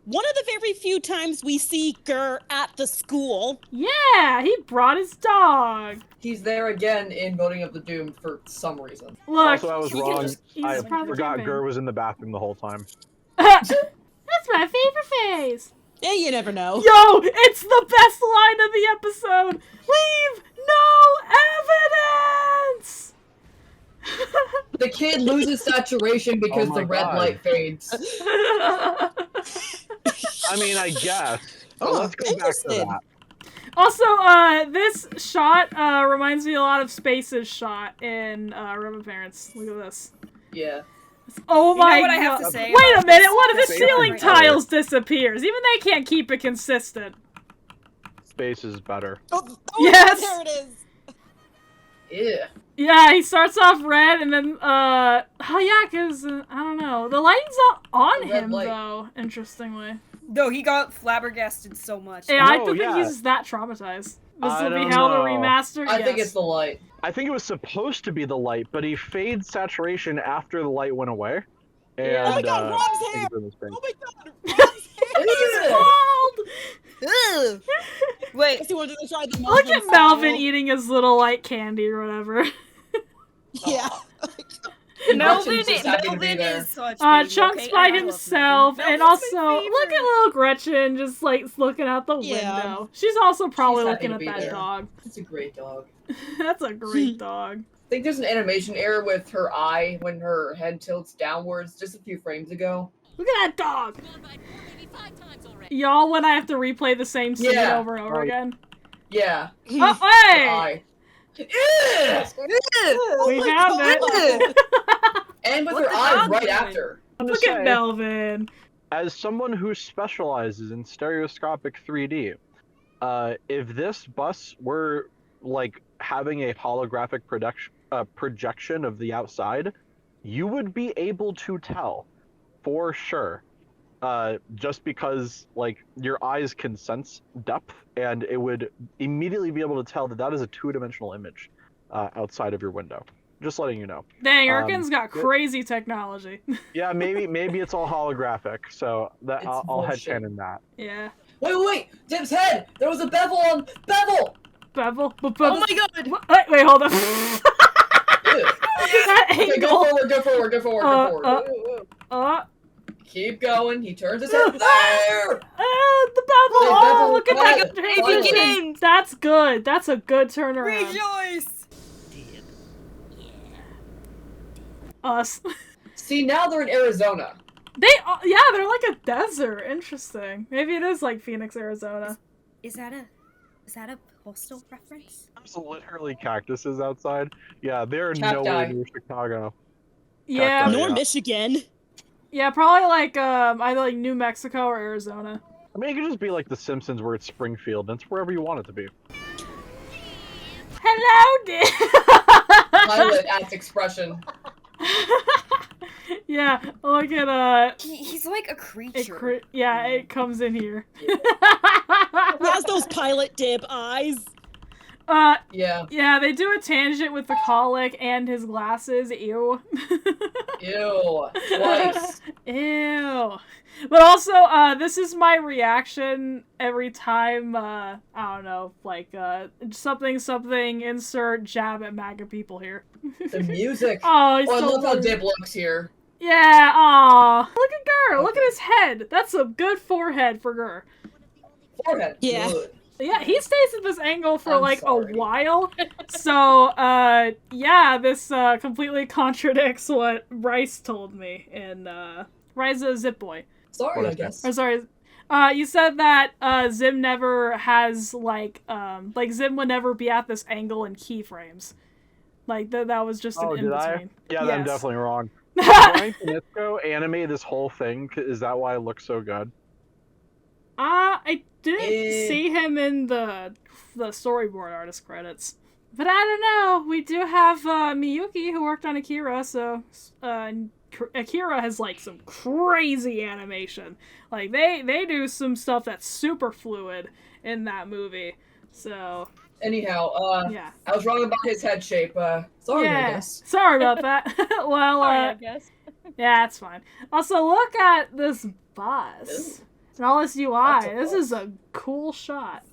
[SPEAKER 5] One of the very few times we see GIR at the school.
[SPEAKER 1] Yeah, he brought his dog.
[SPEAKER 2] He's there again in Voting of the Doomed for some reason.
[SPEAKER 1] Look,
[SPEAKER 3] Also, I was
[SPEAKER 1] he can
[SPEAKER 3] wrong.
[SPEAKER 1] just- he's
[SPEAKER 3] I
[SPEAKER 1] part of the
[SPEAKER 3] forgot
[SPEAKER 1] campaign.
[SPEAKER 3] GIR was in the bathroom the whole time.
[SPEAKER 1] That's my favorite phase.
[SPEAKER 5] Yeah, you never know.
[SPEAKER 1] Yo, it's the best line of the episode. Leave no evidence.
[SPEAKER 2] The kid loses saturation because
[SPEAKER 3] Oh my
[SPEAKER 2] the red
[SPEAKER 3] God.
[SPEAKER 2] light fades.
[SPEAKER 3] I mean, I guess.
[SPEAKER 5] Oh,
[SPEAKER 3] Let's go back to
[SPEAKER 5] interesting.
[SPEAKER 3] that.
[SPEAKER 1] Also, this shot reminds me a lot of Space's shot in Roma Parents. Look at this.
[SPEAKER 2] Yeah.
[SPEAKER 1] Oh
[SPEAKER 7] You know
[SPEAKER 1] my
[SPEAKER 7] what I
[SPEAKER 1] god.
[SPEAKER 7] have to say
[SPEAKER 1] Wait a
[SPEAKER 7] about
[SPEAKER 1] minute,
[SPEAKER 7] this?
[SPEAKER 1] one of the
[SPEAKER 3] Space
[SPEAKER 1] ceiling
[SPEAKER 3] is better.
[SPEAKER 1] tiles disappears. Even they can't keep it consistent.
[SPEAKER 3] Space is better.
[SPEAKER 5] Oh,
[SPEAKER 1] Yes.
[SPEAKER 5] there it is.
[SPEAKER 2] Yeah.
[SPEAKER 1] Yeah, he starts off red and then, oh yeah, cause, I don't know. The lighting's not on
[SPEAKER 2] The red
[SPEAKER 1] him,
[SPEAKER 2] light.
[SPEAKER 1] though, interestingly.
[SPEAKER 7] No, he got flabbergasted so much.
[SPEAKER 1] Yeah, I
[SPEAKER 3] No,
[SPEAKER 1] don't think
[SPEAKER 3] yeah.
[SPEAKER 1] he's that traumatized. This
[SPEAKER 3] I
[SPEAKER 1] will be
[SPEAKER 3] don't
[SPEAKER 1] held a
[SPEAKER 3] know.
[SPEAKER 1] remaster,
[SPEAKER 2] I
[SPEAKER 1] yes.
[SPEAKER 2] think it's the light.
[SPEAKER 3] I think it was supposed to be the light, but he fades saturation after the light went away. And,
[SPEAKER 1] Yeah.
[SPEAKER 5] Oh my god, Rob's
[SPEAKER 3] I
[SPEAKER 5] hair!
[SPEAKER 3] think it was
[SPEAKER 5] Oh
[SPEAKER 3] fake.
[SPEAKER 5] my god, Rob's hair!
[SPEAKER 2] Yeah.
[SPEAKER 1] Bald!
[SPEAKER 7] Wait,
[SPEAKER 5] Guess he wanted to try the
[SPEAKER 1] Look
[SPEAKER 5] Melvin
[SPEAKER 1] at Melvin
[SPEAKER 5] style.
[SPEAKER 1] eating his little, like, candy or whatever.
[SPEAKER 5] Yeah.
[SPEAKER 7] Melvin,
[SPEAKER 2] Gretchen's just happy to be
[SPEAKER 7] Melvin
[SPEAKER 2] there.
[SPEAKER 7] is such
[SPEAKER 1] Chunk's
[SPEAKER 7] okay?
[SPEAKER 1] by
[SPEAKER 7] I love
[SPEAKER 1] himself,
[SPEAKER 7] Melvin.
[SPEAKER 1] and
[SPEAKER 7] Melvin's
[SPEAKER 1] also,
[SPEAKER 7] my
[SPEAKER 1] look at
[SPEAKER 7] favorite.
[SPEAKER 1] little Gretchen just, like, looking out the
[SPEAKER 5] Yeah.
[SPEAKER 1] window. She's also probably
[SPEAKER 2] She's happy
[SPEAKER 1] looking
[SPEAKER 2] to
[SPEAKER 1] at
[SPEAKER 2] be
[SPEAKER 1] that
[SPEAKER 2] there.
[SPEAKER 1] dog.
[SPEAKER 2] It's a great dog.
[SPEAKER 1] That's a great dog.
[SPEAKER 2] I think there's an animation error with her eye when her head tilts downwards just a few frames ago.
[SPEAKER 1] Look at that dog! Y'all, when I have to replay the same scene
[SPEAKER 2] Yeah.
[SPEAKER 1] over and over
[SPEAKER 3] Oh,
[SPEAKER 1] again.
[SPEAKER 2] Yeah.
[SPEAKER 1] Oh,
[SPEAKER 2] Her
[SPEAKER 1] hey!
[SPEAKER 2] eye.
[SPEAKER 1] We
[SPEAKER 5] Oh my
[SPEAKER 1] found
[SPEAKER 5] God.
[SPEAKER 1] it!
[SPEAKER 2] And with
[SPEAKER 7] What
[SPEAKER 2] her
[SPEAKER 7] the
[SPEAKER 2] eyes
[SPEAKER 7] dog
[SPEAKER 2] right
[SPEAKER 7] doing?
[SPEAKER 2] after.
[SPEAKER 1] Look at Melvin!
[SPEAKER 3] As someone who specializes in stereoscopic 3D, if this bus were like having a holographic projection of the outside, you would be able to tell for sure. Just because like your eyes can sense depth, and it would immediately be able to tell that that is a 2-dimensional image outside of your window. Just letting you know.
[SPEAKER 1] Dang, Erkin's got crazy technology.
[SPEAKER 3] Yeah, maybe it's all holographic, so that I'll headcanon that.
[SPEAKER 1] Yeah.
[SPEAKER 2] Wait! Dim's head! There was a bevel on bevel!
[SPEAKER 1] Bevel?
[SPEAKER 7] Oh my god!
[SPEAKER 1] Wait, hold up.
[SPEAKER 2] Ew.
[SPEAKER 1] That
[SPEAKER 2] Okay,
[SPEAKER 1] angle.
[SPEAKER 2] go forward. Keep going. He turns his head there.
[SPEAKER 1] The bevel.
[SPEAKER 2] The
[SPEAKER 1] Oh,
[SPEAKER 2] bevel.
[SPEAKER 1] look at that.
[SPEAKER 2] Hey,
[SPEAKER 7] you get in.
[SPEAKER 1] That's good. That's a good turnaround.
[SPEAKER 7] Rejoice!
[SPEAKER 1] Us.
[SPEAKER 2] See, now they're in Arizona.
[SPEAKER 1] Yeah, they're like a desert. Interesting. Maybe it is like Phoenix, Arizona.
[SPEAKER 7] Is that a postal reference?
[SPEAKER 3] There's literally cactuses outside. Yeah, they're
[SPEAKER 2] Cacti.
[SPEAKER 3] nowhere near Chicago.
[SPEAKER 1] Yeah.
[SPEAKER 3] Cacti.
[SPEAKER 5] Nor
[SPEAKER 3] yeah.
[SPEAKER 5] Michigan.
[SPEAKER 1] Yeah, probably like either like New Mexico or Arizona.
[SPEAKER 3] I mean, it could just be like The Simpsons where it's Springfield, and it's wherever you want it to be.
[SPEAKER 1] Hello, dear.
[SPEAKER 2] Pilot ass expression.
[SPEAKER 1] Yeah, look at
[SPEAKER 7] He's like a creature.
[SPEAKER 1] it comes in here.
[SPEAKER 5] He has those pilot dip eyes.
[SPEAKER 2] Yeah.
[SPEAKER 1] Yeah, they do a tangent with the colic and his glasses. Ew.
[SPEAKER 2] Ew. Twice.
[SPEAKER 1] Ew. But also, this is my reaction every time, I don't know, like, something, insert jab at MAGA people here.
[SPEAKER 2] The music.
[SPEAKER 1] Oh, he's
[SPEAKER 2] I
[SPEAKER 1] so
[SPEAKER 2] love how
[SPEAKER 1] good.
[SPEAKER 2] Dib looks here.
[SPEAKER 1] Yeah, aw. Look at Gur. Look at his head. That's a good forehead for Gur.
[SPEAKER 2] Forehead.
[SPEAKER 5] Yeah.
[SPEAKER 2] Good.
[SPEAKER 1] Yeah, he stays at this angle for
[SPEAKER 2] I'm
[SPEAKER 1] like
[SPEAKER 2] sorry.
[SPEAKER 1] a while. So, yeah, this completely contradicts what Bryce told me in Rise of Zip Boy.
[SPEAKER 2] Sorry, I guess.
[SPEAKER 1] Or sorry, you said that Zim never has like Zim would never be at this angle in keyframes. Like that was just an
[SPEAKER 3] Oh,
[SPEAKER 1] in
[SPEAKER 3] did I?
[SPEAKER 1] between.
[SPEAKER 3] Yeah,
[SPEAKER 1] Yes.
[SPEAKER 3] I'm definitely wrong. Did Brian Konietzko animate this whole thing? Is that why it looks so good?
[SPEAKER 1] I didn't see him in the storyboard artist credits. But I don't know. We do have Miyuki who worked on Akira, so Akira has like some crazy animation. Like they do some stuff that's super fluid in that movie. So
[SPEAKER 2] Anyhow,
[SPEAKER 1] yeah.
[SPEAKER 2] I was wrong about his head shape. Sorry, I
[SPEAKER 1] Yeah.
[SPEAKER 2] guess.
[SPEAKER 1] Sorry about that. Well,
[SPEAKER 6] I guess.
[SPEAKER 1] yeah, it's fine. Also, look at this bus. And all this UI.
[SPEAKER 2] That's a
[SPEAKER 1] This
[SPEAKER 2] bus.
[SPEAKER 1] is a cool shot.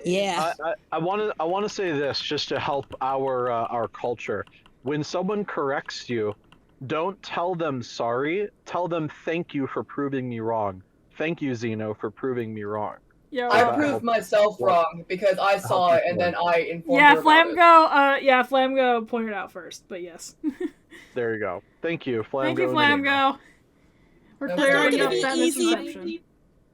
[SPEAKER 5] Yeah.
[SPEAKER 3] I want to say this just to help our culture. When someone corrects you, don't tell them sorry. Tell them thank you for proving me wrong. Thank you, Zeno, for proving me wrong.
[SPEAKER 1] Yo,
[SPEAKER 2] I
[SPEAKER 3] that
[SPEAKER 2] proved
[SPEAKER 3] help-
[SPEAKER 2] myself wrong because I saw it and then I informed
[SPEAKER 1] yeah,
[SPEAKER 2] her about it.
[SPEAKER 1] Flamgo pointed out first, but yes.
[SPEAKER 3] There you go. Thank you, Flamgo.
[SPEAKER 1] Thank you,
[SPEAKER 3] and Zeno.
[SPEAKER 1] Flamgo. We're
[SPEAKER 2] That's
[SPEAKER 1] clearing
[SPEAKER 2] not
[SPEAKER 1] up
[SPEAKER 2] gonna
[SPEAKER 1] that
[SPEAKER 5] be easy.
[SPEAKER 1] misconception.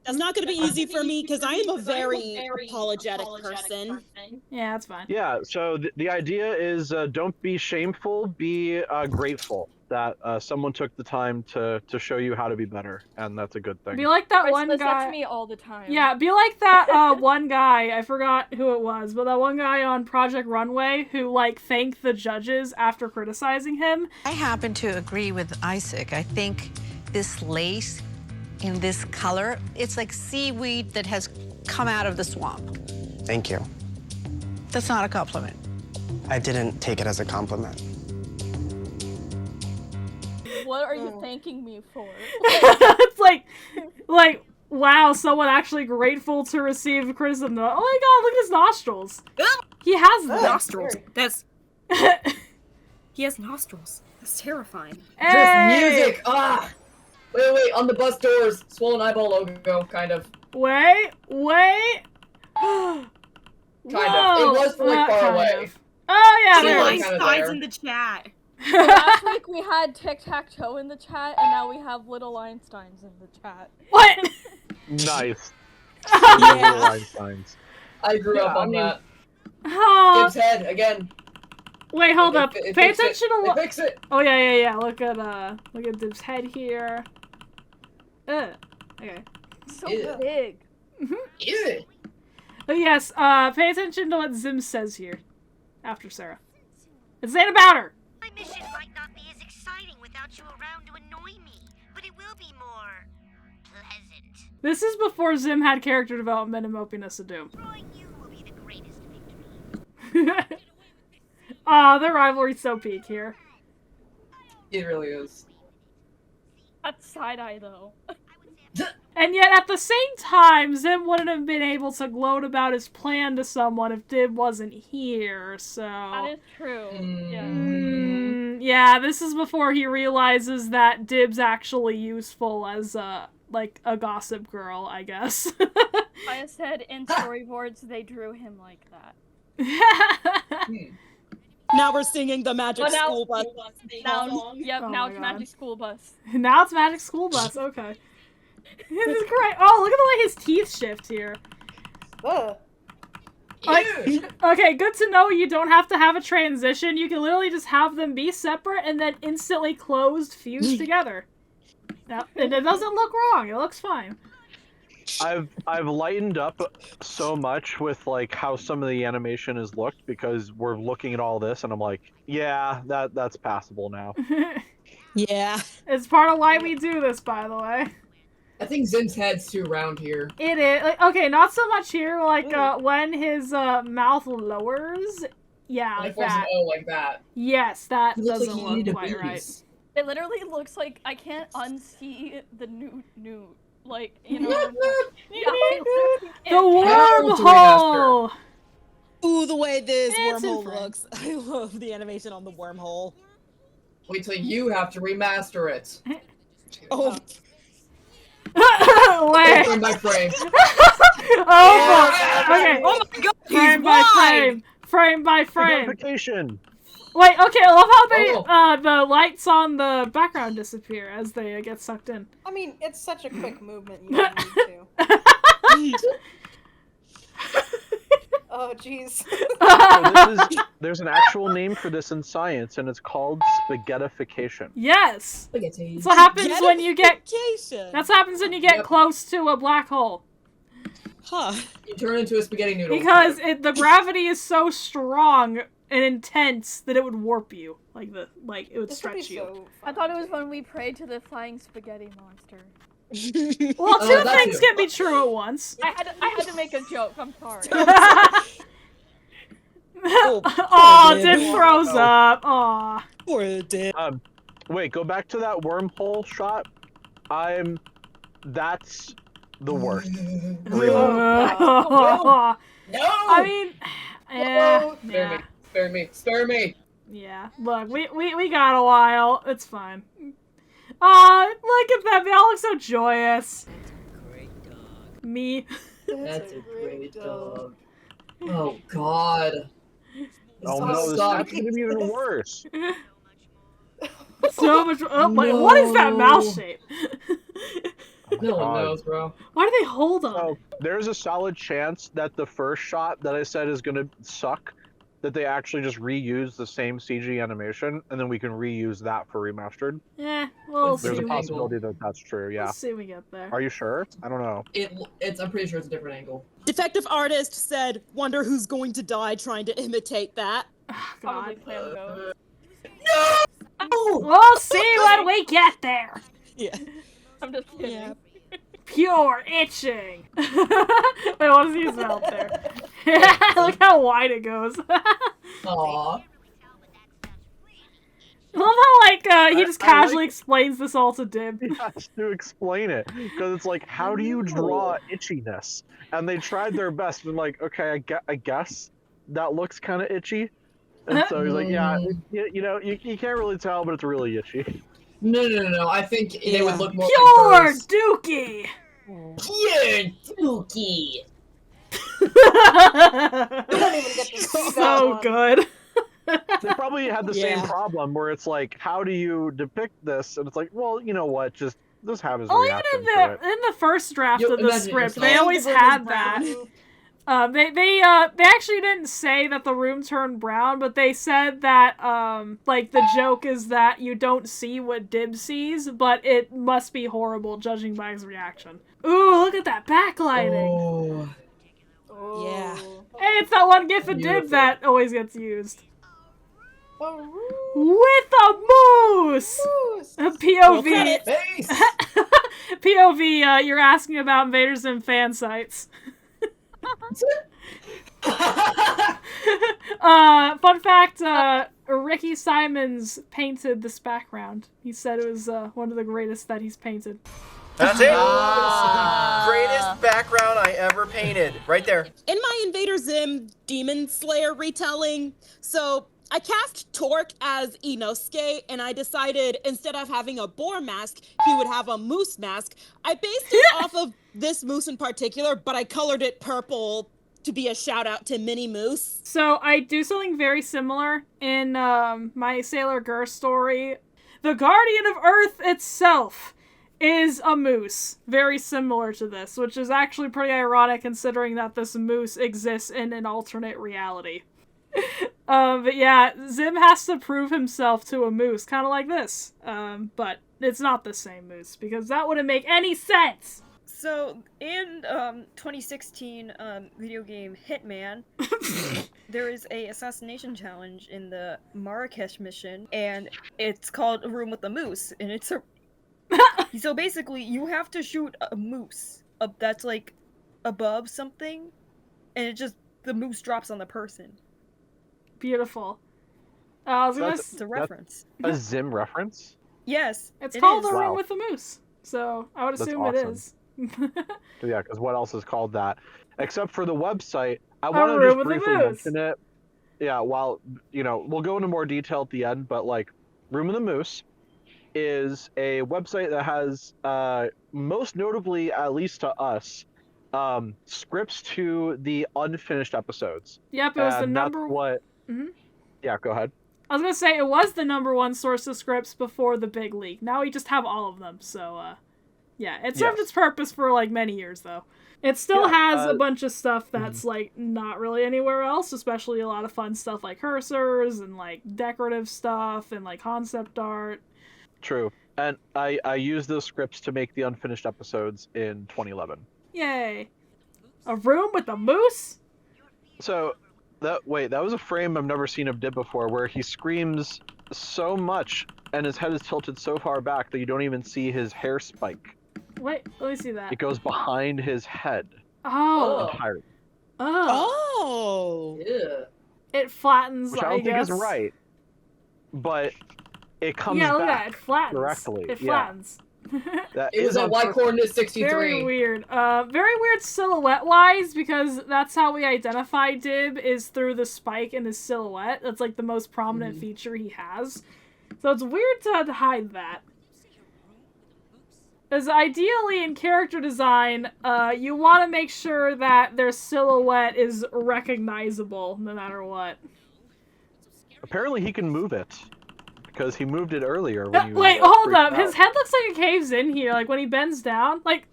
[SPEAKER 5] That's not going to be easy for me because I am a very apologetic person.
[SPEAKER 1] Yeah, that's fine.
[SPEAKER 3] Yeah, so the idea is don't be shameful, be grateful that someone took the time to show you how to be better, and that's a good thing.
[SPEAKER 1] Be like that
[SPEAKER 6] Bryce
[SPEAKER 1] one
[SPEAKER 6] does that
[SPEAKER 1] guy.
[SPEAKER 6] to me all the time.
[SPEAKER 1] Yeah, be like that one guy, I forgot who it was, but that one guy on Project Runway who like thanked the judges after criticizing him.
[SPEAKER 8] I happen to agree with Isaac. I think this lace in this color, it's like seaweed that has come out of the swamp.
[SPEAKER 9] Thank you.
[SPEAKER 8] That's not a compliment.
[SPEAKER 9] I didn't take it as a compliment.
[SPEAKER 6] What are you thanking me for?
[SPEAKER 1] It's like wow, someone actually grateful to receive criticism. Oh my god, look at his nostrils. He has them.
[SPEAKER 7] Nostrils. That's he has nostrils. That's terrifying.
[SPEAKER 2] Just
[SPEAKER 1] Hey!
[SPEAKER 2] music! Ah! Wait, on the bus doors, swollen eyeball logo, kind of.
[SPEAKER 1] Wait.
[SPEAKER 2] Kind of. It was from, like,
[SPEAKER 1] Not
[SPEAKER 2] far
[SPEAKER 1] kind
[SPEAKER 2] away.
[SPEAKER 1] of. Oh yeah,
[SPEAKER 2] Two
[SPEAKER 1] there
[SPEAKER 2] lines.
[SPEAKER 1] it is.
[SPEAKER 2] Kinda
[SPEAKER 7] Einstein's
[SPEAKER 2] there.
[SPEAKER 7] in the chat.
[SPEAKER 6] Last week we had tic-tac-toe in the chat, and now we have little Einsteins in the chat.
[SPEAKER 1] What?
[SPEAKER 3] Nice.
[SPEAKER 5] Yeah.
[SPEAKER 3] Einsteins.
[SPEAKER 2] I grew up
[SPEAKER 3] Yeah,
[SPEAKER 2] on
[SPEAKER 3] I mean-
[SPEAKER 2] that.
[SPEAKER 1] Oh,
[SPEAKER 2] Dib's head, again.
[SPEAKER 1] wait, hold up.
[SPEAKER 2] It
[SPEAKER 1] Pay
[SPEAKER 2] fixed it.
[SPEAKER 1] attention to
[SPEAKER 2] They
[SPEAKER 1] what.
[SPEAKER 2] fix it!
[SPEAKER 1] Oh yeah. Look at Dib's head here. Okay.
[SPEAKER 6] So
[SPEAKER 2] Ew.
[SPEAKER 6] big.
[SPEAKER 2] Ew.
[SPEAKER 1] But yes, pay attention to what Zim says here. After Sarah. It's ain't about her.
[SPEAKER 10] My mission might not be as exciting without you around to annoy me, but it will be more pleasant.
[SPEAKER 1] This is before Zim had character development and Mopiness of Doom.
[SPEAKER 10] Destroying you will be the greatest victory.
[SPEAKER 1] Aw, the rivalry's so peak here.
[SPEAKER 2] It really is.
[SPEAKER 6] That's side-eye, though.
[SPEAKER 1] And yet, at the same time, Zim wouldn't have been able to gloat about his plan to someone if Dib wasn't here, so...
[SPEAKER 6] That is true.
[SPEAKER 1] Yeah, this is before he realizes that Dib's actually useful as, like, a gossip girl, I guess.
[SPEAKER 6] I said in storyboards they drew him like that.
[SPEAKER 5] Now we're singing the Magic School Bus.
[SPEAKER 6] Now, yep,
[SPEAKER 1] Oh
[SPEAKER 6] now
[SPEAKER 1] my
[SPEAKER 6] it's
[SPEAKER 1] God.
[SPEAKER 6] Magic School Bus.
[SPEAKER 1] Now it's Magic School Bus, okay. This is great. Oh, look at the way his teeth shift here.
[SPEAKER 4] Ugh.
[SPEAKER 1] Like, okay, good to know you don't have to have a transition. You can literally just have them be separate and then instantly closed, fused together. Now, and it doesn't look wrong. It looks fine.
[SPEAKER 3] I've lightened up so much with like how some of the animation has looked because we're looking at all this and I'm like, yeah, that's passable now.
[SPEAKER 5] Yeah.
[SPEAKER 1] It's part of why we do this, by the way.
[SPEAKER 2] I think Zim's head's too round here.
[SPEAKER 1] It is. Like, okay, not so much here. Like, when his mouth lowers. Yeah, like
[SPEAKER 2] Like
[SPEAKER 1] that.
[SPEAKER 2] an O like that.
[SPEAKER 1] Yes, that
[SPEAKER 2] It looks
[SPEAKER 1] doesn't
[SPEAKER 2] like you
[SPEAKER 1] look
[SPEAKER 2] need a
[SPEAKER 1] quite right.
[SPEAKER 2] boost.
[SPEAKER 6] It literally looks like I can't unsee the new. Like, you know.
[SPEAKER 1] The
[SPEAKER 2] Wormhole!
[SPEAKER 1] wormhole!
[SPEAKER 5] Ooh, the way this
[SPEAKER 1] It's in
[SPEAKER 5] wormhole
[SPEAKER 1] frame.
[SPEAKER 5] looks. I love the animation on the wormhole.
[SPEAKER 2] Wait till you have to remaster it.
[SPEAKER 5] Oh,
[SPEAKER 1] Wait.
[SPEAKER 2] Frame by frame.
[SPEAKER 1] Oh, fuck. Okay.
[SPEAKER 5] oh my god,
[SPEAKER 1] Frame by frame. Frame by frame.
[SPEAKER 3] Identification.
[SPEAKER 1] Wait, okay, I love how they,
[SPEAKER 2] Oh.
[SPEAKER 1] the lights on the background disappear as they get sucked in.
[SPEAKER 4] I mean, it's such a quick movement, you don't need to. Oh, jeez.
[SPEAKER 3] So there's an actual name for this in science, and it's called spaghettification.
[SPEAKER 1] Yes!
[SPEAKER 2] Spaghetti.
[SPEAKER 1] That's what happens when you get,
[SPEAKER 5] Identification.
[SPEAKER 1] that's what happens when you get
[SPEAKER 2] Yep.
[SPEAKER 1] close to a black hole.
[SPEAKER 5] Huh.
[SPEAKER 2] You turn into a spaghetti noodle.
[SPEAKER 1] Because the gravity is so strong and intense that it would warp you. Like, it would
[SPEAKER 4] This would be
[SPEAKER 1] stretch you.
[SPEAKER 4] so
[SPEAKER 6] I thought it was when we prayed to the flying spaghetti monster.
[SPEAKER 1] Well,
[SPEAKER 2] Oh,
[SPEAKER 1] two
[SPEAKER 2] that
[SPEAKER 1] things
[SPEAKER 2] too.
[SPEAKER 1] can be true at once.
[SPEAKER 6] I had to make a joke. I'm sorry.
[SPEAKER 1] Aw,
[SPEAKER 5] Dib.
[SPEAKER 1] Dib throws up. Aw.
[SPEAKER 5] Poor Dib.
[SPEAKER 3] Wait, go back to that wormhole shot. That's the worst. Really.
[SPEAKER 1] I
[SPEAKER 2] No!
[SPEAKER 1] mean,
[SPEAKER 2] Spare
[SPEAKER 1] yeah.
[SPEAKER 2] me. Spare me. Spare me.
[SPEAKER 1] Yeah, look, we got a while. It's fine. Aw, look at them. They all look so joyous. Me.
[SPEAKER 2] That's a great dog. Oh, God.
[SPEAKER 3] Oh
[SPEAKER 2] This
[SPEAKER 3] no, this
[SPEAKER 2] sucks.
[SPEAKER 3] is gonna be even worse.
[SPEAKER 1] So much. Oh, wait, what is that mouth shape?
[SPEAKER 2] No one
[SPEAKER 3] God.
[SPEAKER 2] knows, bro.
[SPEAKER 1] Why do they hold on?
[SPEAKER 3] So there's a solid chance that the first shot that I said is gonna suck, that they actually just reuse the same CG animation, and then we can reuse that for remastered.
[SPEAKER 1] Yeah, we'll
[SPEAKER 3] There's
[SPEAKER 1] see.
[SPEAKER 3] a possibility that that's true. Yeah.
[SPEAKER 1] We'll see when we get there.
[SPEAKER 3] Are you sure? I don't know.
[SPEAKER 2] I'm pretty sure it's a different angle.
[SPEAKER 5] Defective artist said, wonder who's going to die trying to imitate that.
[SPEAKER 6] Probably
[SPEAKER 1] God.
[SPEAKER 6] plan go.
[SPEAKER 1] We'll see when we get there.
[SPEAKER 5] Yeah.
[SPEAKER 6] I'm just kidding.
[SPEAKER 5] Yeah.
[SPEAKER 1] Pure itching. Wait, what does he smell out there? Look how wide it goes.
[SPEAKER 2] Aww.
[SPEAKER 1] I love how, like, he just
[SPEAKER 3] I
[SPEAKER 1] casually
[SPEAKER 3] like-
[SPEAKER 1] explains this all to Dib.
[SPEAKER 3] He has to explain it because it's like, how do you draw itchiness? And they tried their best, and like, okay, I guess that looks kind of itchy. And so he's like, yeah, you can't really tell, but it's really itchy.
[SPEAKER 2] No. I think they would look more
[SPEAKER 1] Pure
[SPEAKER 2] like furs.
[SPEAKER 1] Dookie!
[SPEAKER 2] Pure Dookie!
[SPEAKER 4] You don't even get to see that
[SPEAKER 1] So
[SPEAKER 4] one.
[SPEAKER 1] good.
[SPEAKER 3] They probably had the same
[SPEAKER 5] Yeah.
[SPEAKER 3] problem where it's like, how do you depict this? And it's like, well, you know what, just have his
[SPEAKER 1] Oh, even
[SPEAKER 3] reaction
[SPEAKER 1] in
[SPEAKER 3] to it.
[SPEAKER 1] the first draft
[SPEAKER 2] Yo,
[SPEAKER 1] of the
[SPEAKER 2] imagine
[SPEAKER 1] script,
[SPEAKER 2] yourself.
[SPEAKER 1] they always
[SPEAKER 5] The room
[SPEAKER 1] had
[SPEAKER 5] is
[SPEAKER 1] that.
[SPEAKER 5] brown.
[SPEAKER 1] They actually didn't say that the room turned brown, but they said that, like, the joke is that you don't see what Dib sees, but it must be horrible judging by his reaction. Ooh, look at that backlighting!
[SPEAKER 2] Oh.
[SPEAKER 5] Yeah.
[SPEAKER 1] Hey, it's that one gif of Dib
[SPEAKER 2] Beautiful.
[SPEAKER 1] that always gets used. with a moose. POV.
[SPEAKER 2] Face!
[SPEAKER 1] POV. You're asking about Invader Zim fan sites. Fun fact, Ricky Simons painted this background. He said it was one of the greatest that he's painted.
[SPEAKER 11] That's it! Greatest background I ever painted. Right there.
[SPEAKER 5] In my Invader Zim Demon Slayer retelling, so I cast Torque as Inosuke, and I decided instead of having a boar mask, he would have a moose mask. I based it off of this moose in particular, but I colored it purple to be a shout out to Mini Moose.
[SPEAKER 1] So I do something very similar in my Sailor GIR story. The Guardian of Earth itself is a moose, very similar to this, which is actually pretty ironic considering that this moose exists in an alternate reality. But yeah, Zim has to prove himself to a moose, kind of like this. But it's not the same moose, because that wouldn't make any sense!
[SPEAKER 7] So, in 2016 video game Hitman, there is a assassination challenge in the Marrakesh mission, and it's called A Room with a Moose, and it's a... So basically, you have to shoot a moose that's, like, above something, and it just... the moose drops on the person.
[SPEAKER 1] Beautiful. I was gonna...
[SPEAKER 7] It's a reference.
[SPEAKER 3] A Zim reference?
[SPEAKER 7] Yes,
[SPEAKER 1] it's called
[SPEAKER 7] is.
[SPEAKER 1] A Room with a Moose, so I would assume
[SPEAKER 3] That's
[SPEAKER 1] it
[SPEAKER 3] awesome.
[SPEAKER 1] is.
[SPEAKER 3] Yeah, because what else is called that? Except for the website, I want to
[SPEAKER 1] Room
[SPEAKER 3] just
[SPEAKER 1] with a
[SPEAKER 3] briefly
[SPEAKER 1] Moose.
[SPEAKER 3] mention it. Yeah, while, you know, we'll go into more detail at the end, but, like, Room of the Moose is a website that has, most notably, at least to us, scripts to the unfinished episodes.
[SPEAKER 1] Yep, it was the
[SPEAKER 3] And
[SPEAKER 1] number...
[SPEAKER 3] that's what...
[SPEAKER 1] Mhm.
[SPEAKER 3] Yeah, go ahead.
[SPEAKER 1] I was gonna say, it was the #1 source of scripts before the big leak. Now we just have all of them, so, yeah. It served its purpose for, like, many years, though. It still has a bunch of stuff that's, like, not really anywhere else, especially a lot of fun stuff like cursors and, like, decorative stuff and, like, concept art.
[SPEAKER 3] True. And I used those scripts to make the unfinished episodes in 2011.
[SPEAKER 1] Yay. A room with a moose?
[SPEAKER 3] So, that was a frame I've never seen him did before, where he screams so much and his head is tilted so far back that you don't even see his hair spike.
[SPEAKER 1] Wait, let me see that.
[SPEAKER 3] It goes behind his head.
[SPEAKER 1] Oh.
[SPEAKER 3] Entirely.
[SPEAKER 5] Oh.
[SPEAKER 2] Yeah.
[SPEAKER 1] It flattens,
[SPEAKER 3] Which I don't think
[SPEAKER 1] guess.
[SPEAKER 3] is right. But it comes
[SPEAKER 1] Yeah, look at
[SPEAKER 3] back
[SPEAKER 1] that. It flattens.
[SPEAKER 3] directly.
[SPEAKER 1] It
[SPEAKER 3] Yeah.
[SPEAKER 1] flattens.
[SPEAKER 3] That
[SPEAKER 2] It was
[SPEAKER 3] is
[SPEAKER 2] a
[SPEAKER 3] on
[SPEAKER 2] white
[SPEAKER 3] purpose.
[SPEAKER 2] coordinate 63.
[SPEAKER 1] Very weird. Very weird silhouette-wise, because that's how we identify Dib, is through the spike in his silhouette. That's, like, the most prominent feature he has. So it's weird to hide that. As ideally in character design, you want to make sure that their silhouette is recognizable, no matter what.
[SPEAKER 3] Apparently he can move it. Because he moved it earlier when he was,
[SPEAKER 1] Wait, hold
[SPEAKER 3] freaked
[SPEAKER 1] up.
[SPEAKER 3] out.
[SPEAKER 1] His head looks like it caves in here, like when he bends down. Like,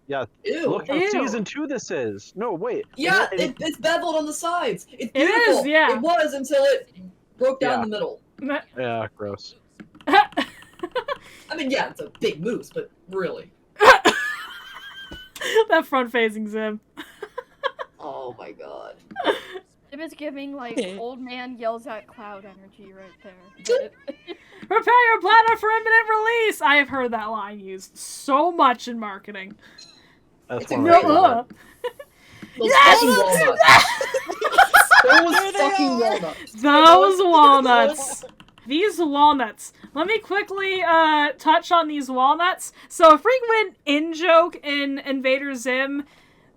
[SPEAKER 3] Yeah.
[SPEAKER 2] Ew.
[SPEAKER 3] Look how
[SPEAKER 1] Ew.
[SPEAKER 3] season 2 this is. No, wait.
[SPEAKER 2] Yeah, it's beveled on the sides. It's
[SPEAKER 1] It
[SPEAKER 2] beautiful.
[SPEAKER 1] is, yeah.
[SPEAKER 2] It was until it broke down
[SPEAKER 3] Yeah.
[SPEAKER 2] the middle.
[SPEAKER 3] Yeah, gross.
[SPEAKER 2] I mean, yeah, it's a big moose, but really.
[SPEAKER 1] that front-facing Zim.
[SPEAKER 2] Oh my god.
[SPEAKER 6] It is giving, like, old man yells at cloud energy right there.
[SPEAKER 1] Prepare your platter for imminent release! I have heard that line used so much in marketing.
[SPEAKER 3] That's
[SPEAKER 2] It's a
[SPEAKER 3] one
[SPEAKER 2] great
[SPEAKER 3] of my
[SPEAKER 2] line. Those fucking walnuts. Those fucking walnuts.
[SPEAKER 1] Those walnuts. These walnuts. Let me quickly touch on these walnuts. So a frequent in-joke in Invader Zim,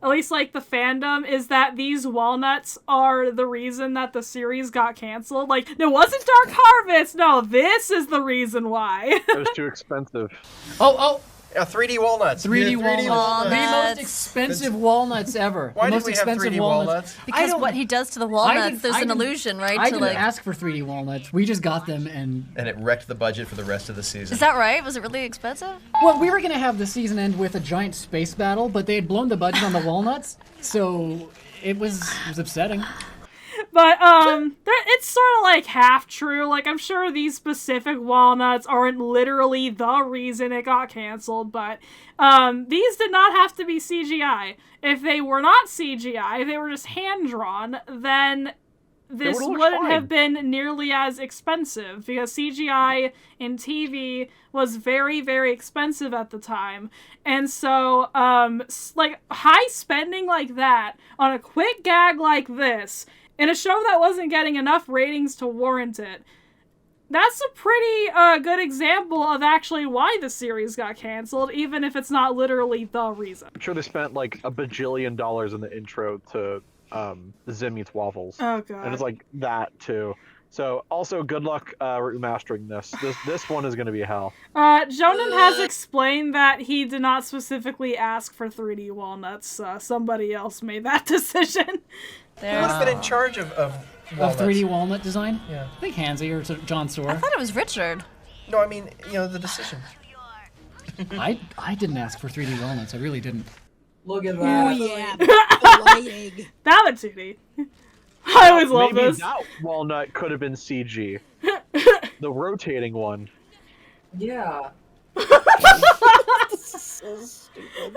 [SPEAKER 1] at least like the fandom, is that these walnuts are the reason that the series got canceled. Like, it wasn't Dark Harvest! No, this is the reason why.
[SPEAKER 3] It was too expensive.
[SPEAKER 12] Oh!
[SPEAKER 11] Yeah, 3D walnuts.
[SPEAKER 12] 3D
[SPEAKER 11] Yeah,
[SPEAKER 12] walnuts. The most
[SPEAKER 8] Walnuts.
[SPEAKER 12] expensive walnuts ever.
[SPEAKER 11] Why
[SPEAKER 12] the
[SPEAKER 11] did
[SPEAKER 12] most
[SPEAKER 11] we have
[SPEAKER 12] expensive
[SPEAKER 11] 3D walnuts?
[SPEAKER 12] I
[SPEAKER 8] Because
[SPEAKER 12] don't-
[SPEAKER 8] what he does to the
[SPEAKER 12] I
[SPEAKER 8] walnuts,
[SPEAKER 12] didn't-
[SPEAKER 8] there's
[SPEAKER 12] I
[SPEAKER 8] an
[SPEAKER 12] didn't-
[SPEAKER 8] illusion, right?
[SPEAKER 12] I
[SPEAKER 8] to
[SPEAKER 12] didn't
[SPEAKER 8] like,
[SPEAKER 12] ask for 3D walnuts. We just got them, and
[SPEAKER 11] And it wrecked the budget for the rest of the season.
[SPEAKER 8] is that right? Was it really expensive?
[SPEAKER 12] well, we were gonna have the season end with a giant space battle, but they had blown the budget on the walnuts, so it was upsetting.
[SPEAKER 1] But, it's sort of like half true. Like, I'm sure these specific walnuts aren't literally the reason it got canceled, but, these did not have to be CGI. If they were not CGI, if they were just hand-drawn, then this
[SPEAKER 3] would've looked
[SPEAKER 1] wouldn't
[SPEAKER 3] fine.
[SPEAKER 1] have been nearly as expensive because CGI in TV was very, very expensive at the time. And so, like, high spending like that on a quick gag like this in a show that wasn't getting enough ratings to warrant it, that's a pretty good example of actually why the series got canceled, even if it's not literally the reason.
[SPEAKER 3] I'm sure they spent like $1 bajillion in the intro to Zim Eats Waffles.
[SPEAKER 1] Oh god.
[SPEAKER 3] And it's like that too. So also good luck remastering this. This one is gonna be hell.
[SPEAKER 1] Jonan has explained that he did not specifically ask for 3D walnuts. Somebody else made that decision.
[SPEAKER 11] Who would have been in charge of walnuts?
[SPEAKER 12] 3D walnut design?
[SPEAKER 11] Yeah.
[SPEAKER 12] I think Hansy or John Soar.
[SPEAKER 8] I thought it was Richard.
[SPEAKER 11] No, I mean, you know, the decision.
[SPEAKER 12] I didn't ask for 3D walnuts. I really didn't.
[SPEAKER 2] Look at
[SPEAKER 5] Oh
[SPEAKER 2] that.
[SPEAKER 5] yeah, the lighting.
[SPEAKER 1] That was 2D. I always love
[SPEAKER 3] Maybe
[SPEAKER 1] this.
[SPEAKER 3] that walnut could have been CG. The rotating one.
[SPEAKER 2] Yeah.
[SPEAKER 5] This is so stupid.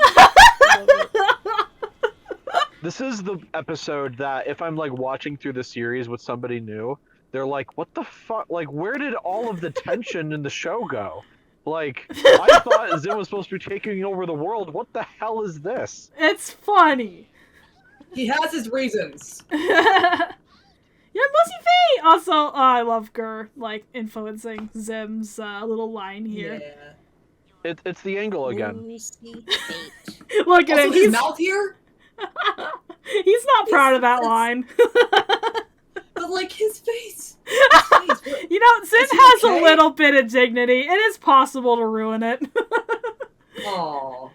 [SPEAKER 3] This is the episode that if I'm like watching through the series with somebody new, they're like, what the fuck? Like, where did all of the tension in the show go? Like, I thought Zim was supposed to be taking over the world. What the hell is this?
[SPEAKER 1] It's funny.
[SPEAKER 2] He has his reasons.
[SPEAKER 1] Yeah, Mussy Fee! Also, I love GIR, like, influencing Zim's little line here.
[SPEAKER 2] Yeah.
[SPEAKER 3] It's the angle again.
[SPEAKER 1] Look at
[SPEAKER 2] Also,
[SPEAKER 1] him.
[SPEAKER 2] his
[SPEAKER 1] He's,
[SPEAKER 2] mouth here?
[SPEAKER 1] he's not proud of that line.
[SPEAKER 2] But, like, his face.
[SPEAKER 1] You know, Zim
[SPEAKER 2] Is he
[SPEAKER 1] has
[SPEAKER 2] okay?
[SPEAKER 1] a little bit of dignity. It is possible to ruin it.
[SPEAKER 2] Aww.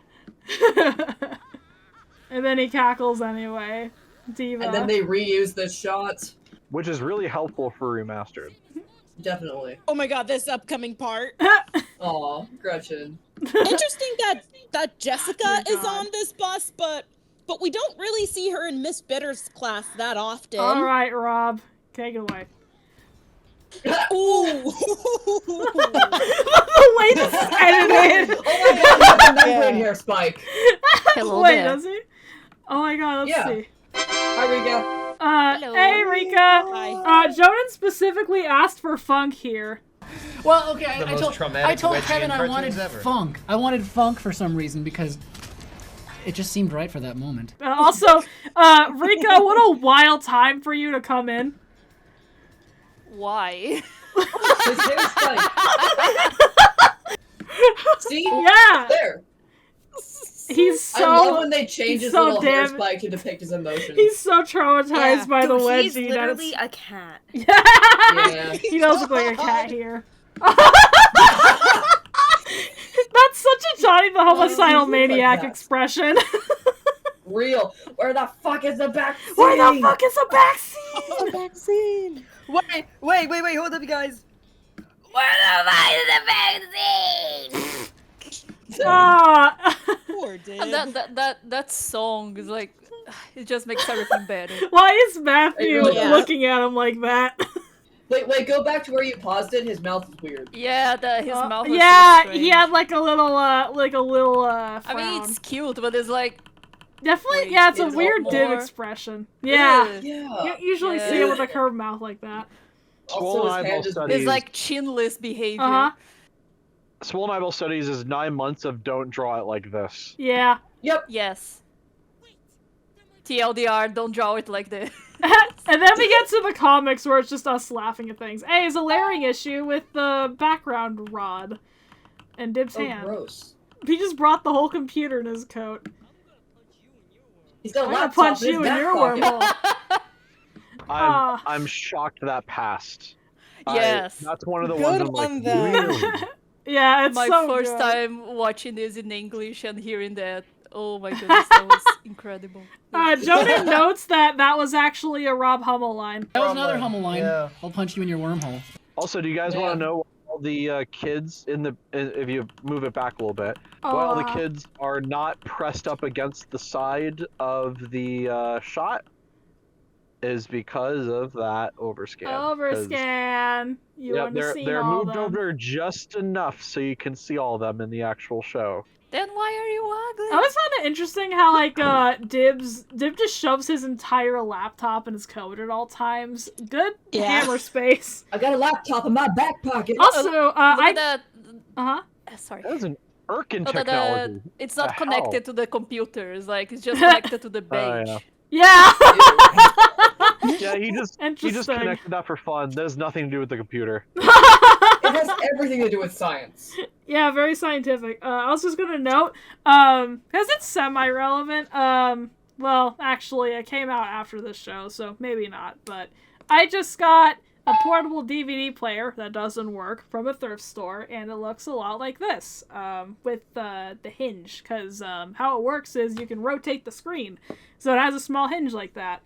[SPEAKER 1] And then he cackles anyway. Diva.
[SPEAKER 2] And then they reuse this shot.
[SPEAKER 3] Which is really helpful for remastered.
[SPEAKER 2] Definitely.
[SPEAKER 5] Oh my god, this upcoming part.
[SPEAKER 2] Aw, Gretchen.
[SPEAKER 5] Interesting that Jessica is
[SPEAKER 1] God.
[SPEAKER 5] on this bus, but we don't really see her in Miss Bitter's class that often.
[SPEAKER 1] All right, Rob. Take it away.
[SPEAKER 5] Ooh.
[SPEAKER 1] The way this is edited.
[SPEAKER 2] Oh my god, he has a membrane hair spike.
[SPEAKER 8] Hello
[SPEAKER 1] Wait,
[SPEAKER 8] there.
[SPEAKER 1] does he? Oh my god, let's
[SPEAKER 2] Yeah.
[SPEAKER 1] see.
[SPEAKER 2] Hi, Rika.
[SPEAKER 8] Hello.
[SPEAKER 1] Hey, Rika.
[SPEAKER 5] Hi.
[SPEAKER 1] Jonan specifically asked for funk here.
[SPEAKER 12] Well, okay,
[SPEAKER 11] The
[SPEAKER 12] I
[SPEAKER 11] most
[SPEAKER 12] told
[SPEAKER 11] traumatic
[SPEAKER 12] Kevin
[SPEAKER 11] Wedgian
[SPEAKER 12] I wanted
[SPEAKER 11] cartoons ever.
[SPEAKER 12] funk. I wanted funk for some reason because it just seemed right for that moment.
[SPEAKER 1] Also, Rika, what a wild time for you to come in.
[SPEAKER 6] Why?
[SPEAKER 2] His hair spike. See?
[SPEAKER 1] Yeah.
[SPEAKER 2] There.
[SPEAKER 1] He's
[SPEAKER 2] I love
[SPEAKER 1] so
[SPEAKER 2] when they change
[SPEAKER 1] he's
[SPEAKER 2] his
[SPEAKER 1] so
[SPEAKER 2] little hair
[SPEAKER 1] damn-
[SPEAKER 2] spike to depict his emotions.
[SPEAKER 1] he's so traumatized by the
[SPEAKER 7] Dude, he's
[SPEAKER 1] wedgie that
[SPEAKER 7] literally
[SPEAKER 1] it's
[SPEAKER 7] a cat.
[SPEAKER 2] Yeah.
[SPEAKER 1] he does look like a cat here. That's such a Johnny the homicidal
[SPEAKER 2] he looks like
[SPEAKER 1] maniac
[SPEAKER 2] that.
[SPEAKER 1] expression.
[SPEAKER 2] Real. Where the fuck is the vaccine?
[SPEAKER 1] Where the fuck is the vaccine?
[SPEAKER 7] Vaccine. Wait, hold up, you guys.
[SPEAKER 10] Where the fuck is the vaccine?
[SPEAKER 1] Ah.
[SPEAKER 5] Poor dude.
[SPEAKER 6] That song is like, it just makes everything better.
[SPEAKER 1] Why is Matthew
[SPEAKER 2] really is.
[SPEAKER 1] looking at him like that?
[SPEAKER 2] Wait, go back to where you paused it. His mouth is weird.
[SPEAKER 6] Yeah, his mouth was
[SPEAKER 1] yeah,
[SPEAKER 6] so
[SPEAKER 1] he
[SPEAKER 6] strange.
[SPEAKER 1] had like a little
[SPEAKER 6] I
[SPEAKER 1] frown.
[SPEAKER 6] mean, it's cute, but it's like,
[SPEAKER 1] Definitely,
[SPEAKER 6] Wait,
[SPEAKER 1] yeah, it's a
[SPEAKER 6] is it
[SPEAKER 1] weird div
[SPEAKER 6] more?
[SPEAKER 1] expression. Yeah.
[SPEAKER 6] Ugh.
[SPEAKER 2] Yeah.
[SPEAKER 1] You usually
[SPEAKER 6] Yeah.
[SPEAKER 1] see it with a curved mouth like that.
[SPEAKER 2] Also, his
[SPEAKER 3] Swollen
[SPEAKER 2] hand
[SPEAKER 3] eyeball
[SPEAKER 2] is
[SPEAKER 3] studies.
[SPEAKER 6] It's like chinless behavior.
[SPEAKER 1] Uh-huh.
[SPEAKER 3] Swollen eyeball studies is 9 months of don't draw it like this.
[SPEAKER 1] Yeah.
[SPEAKER 2] Yep.
[SPEAKER 6] Yes. TLDR, don't draw it like this.
[SPEAKER 1] And then we get to the comics where it's just us laughing at things. Hey, it's a layering issue with the background rod and Dib's
[SPEAKER 2] Oh,
[SPEAKER 1] hand.
[SPEAKER 2] gross.
[SPEAKER 1] He just brought the whole computer in his coat.
[SPEAKER 2] He's got a
[SPEAKER 1] I'm gonna
[SPEAKER 2] laptop
[SPEAKER 1] punch
[SPEAKER 2] in his
[SPEAKER 1] you in
[SPEAKER 2] back
[SPEAKER 1] your
[SPEAKER 2] pocket.
[SPEAKER 1] wormhole. Ah.
[SPEAKER 3] I'm shocked that passed.
[SPEAKER 6] Yes.
[SPEAKER 3] That's one of the
[SPEAKER 5] Good
[SPEAKER 3] ones I'm
[SPEAKER 5] on
[SPEAKER 3] like,
[SPEAKER 5] them.
[SPEAKER 3] really?
[SPEAKER 1] Yeah, it's
[SPEAKER 6] My
[SPEAKER 1] so
[SPEAKER 6] first
[SPEAKER 1] good.
[SPEAKER 6] time watching this in English and hearing that. Oh my goodness, that was incredible.
[SPEAKER 1] Jonan notes that was actually a Rob Hummel line.
[SPEAKER 12] That was another Hummel line.
[SPEAKER 11] Yeah.
[SPEAKER 12] I'll punch you in your wormhole.
[SPEAKER 3] Also, do you guys
[SPEAKER 2] Yeah.
[SPEAKER 3] want to know why all the kids if you move it back a little bit, why all the kids are not pressed up against the side of the shot? is because of that overscan. 'cause-
[SPEAKER 1] Overscan. You
[SPEAKER 3] Yeah,
[SPEAKER 1] want to see
[SPEAKER 3] they're
[SPEAKER 1] all
[SPEAKER 3] moved
[SPEAKER 1] them.
[SPEAKER 3] over just enough so you can see all of them in the actual show.
[SPEAKER 13] Then why are you ugly?
[SPEAKER 1] I always found it interesting how like Dib just shoves his entire laptop in his coat at all times. Good hammer space.
[SPEAKER 2] I got a laptop in my back pocket.
[SPEAKER 1] Also,
[SPEAKER 13] Sorry.
[SPEAKER 3] That was an Irkin
[SPEAKER 13] Oh,
[SPEAKER 3] technology.
[SPEAKER 13] it's not
[SPEAKER 3] The
[SPEAKER 13] connected
[SPEAKER 3] hell?
[SPEAKER 13] to the computers. Like it's just connected to the bench.
[SPEAKER 1] Yeah.
[SPEAKER 3] Yeah, he just
[SPEAKER 1] Interesting.
[SPEAKER 3] connected that for fun. That has nothing to do with the computer.
[SPEAKER 2] It has everything to do with science.
[SPEAKER 1] Yeah, very scientific. I was just gonna note, because it's semi-relevant, well, actually, it came out after this show, so maybe not, but I just got a portable DVD player that doesn't work from a thrift store, and it looks a lot like this, with the hinge, because how it works is you can rotate the screen, so it has a small hinge like that.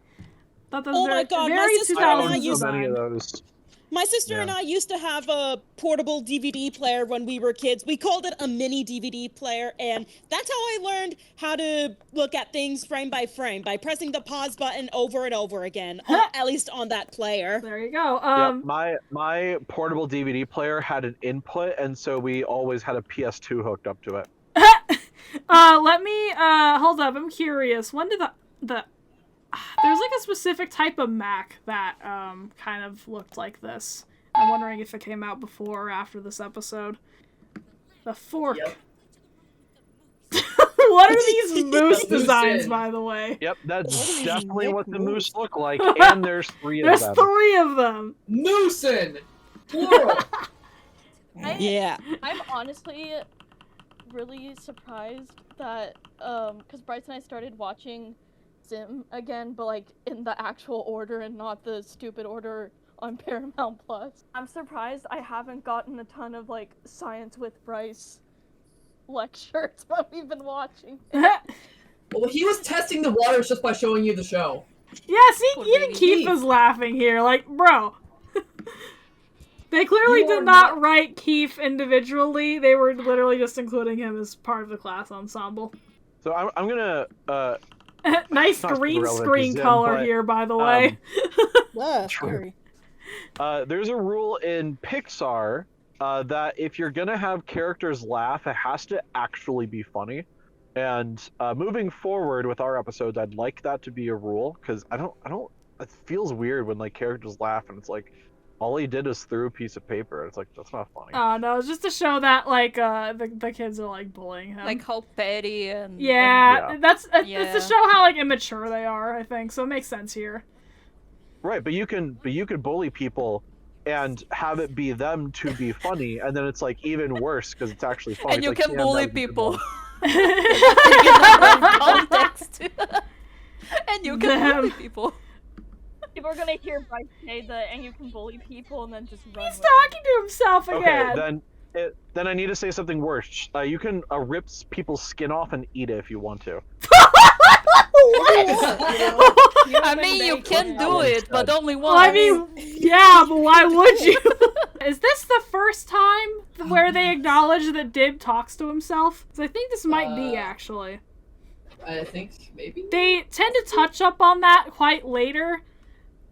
[SPEAKER 1] Thought that was
[SPEAKER 5] my God, my
[SPEAKER 1] very
[SPEAKER 5] sister
[SPEAKER 1] 2000s
[SPEAKER 5] and I used-
[SPEAKER 3] many of
[SPEAKER 1] design.
[SPEAKER 3] those.
[SPEAKER 5] My sister and I used to have a portable DVD player when we were kids. We called it a mini DVD player, and that's how I learned how to look at things frame by frame, by pressing the pause button over and over again, at least on that player.
[SPEAKER 1] There you go.
[SPEAKER 3] My portable DVD player had an input, and so we always had a PS2 hooked up to it.
[SPEAKER 1] Let me, hold up, I'm curious. When did there's like a specific type of Mac that, kind of looked like this. I'm wondering if it came out before or after this episode. The fork.
[SPEAKER 2] Yep.
[SPEAKER 1] What are these moose
[SPEAKER 2] The
[SPEAKER 1] designs,
[SPEAKER 2] Moose
[SPEAKER 1] by the way?
[SPEAKER 3] Yep, that's definitely what the moose look like, and there's three of
[SPEAKER 1] There's
[SPEAKER 3] them.
[SPEAKER 1] 3 of them.
[SPEAKER 2] Moosin! Plural!
[SPEAKER 6] I'm honestly really surprised that, because Bryce and I started watching Zim again, but like in the actual order and not the stupid order on Paramount Plus. I'm surprised I haven't gotten a ton of like Science with Bryce lectures while we've been watching.
[SPEAKER 2] Well, he was testing the waters just by showing you the show.
[SPEAKER 1] Yeah, see, even Keith is laughing here. Like, bro. They clearly
[SPEAKER 2] You are
[SPEAKER 1] did not write Keith individually. They were literally just including him as part of the class ensemble.
[SPEAKER 3] So I'm gonna
[SPEAKER 1] Nice
[SPEAKER 3] not
[SPEAKER 1] green
[SPEAKER 3] relevant to
[SPEAKER 1] screen
[SPEAKER 3] Zim,
[SPEAKER 1] color
[SPEAKER 3] but,
[SPEAKER 1] here, by the way.
[SPEAKER 5] Scary.
[SPEAKER 3] There's a rule in Pixar that if you're gonna have characters laugh, it has to actually be funny. And moving forward with our episodes, I'd like that to be a rule, because I don't. It feels weird when like characters laugh and it's like all he did is threw a piece of paper. It's like that's not funny.
[SPEAKER 1] Oh no, it's just to show that like the kids are like bullying him.
[SPEAKER 13] Like how petty and
[SPEAKER 1] yeah, that's it's
[SPEAKER 13] Yeah.
[SPEAKER 1] to show how like immature they are. I think so. It makes sense here.
[SPEAKER 3] Right, but you can bully people and have it be them to be funny, and then it's like even worse because it's actually funny.
[SPEAKER 13] and
[SPEAKER 3] It's
[SPEAKER 13] you
[SPEAKER 3] like,
[SPEAKER 13] can
[SPEAKER 3] yeah,
[SPEAKER 13] bully
[SPEAKER 3] that was a good
[SPEAKER 13] people.
[SPEAKER 3] one.
[SPEAKER 13] Context. And you can bully people.
[SPEAKER 6] People are gonna hear Bryce say that, and you can bully people, and then just run.
[SPEAKER 1] He's talking to himself again.
[SPEAKER 3] Okay, then I need to say something worse. You can rip people's skin off and eat it if you want to.
[SPEAKER 13] I mean, you can do it, but only once.
[SPEAKER 1] Well, I mean, yeah, but why would you? Is this the first time where they acknowledge that Dib talks to himself? 'Cause I think this might be, actually.
[SPEAKER 2] I think maybe.
[SPEAKER 1] They tend to touch up on that quite later,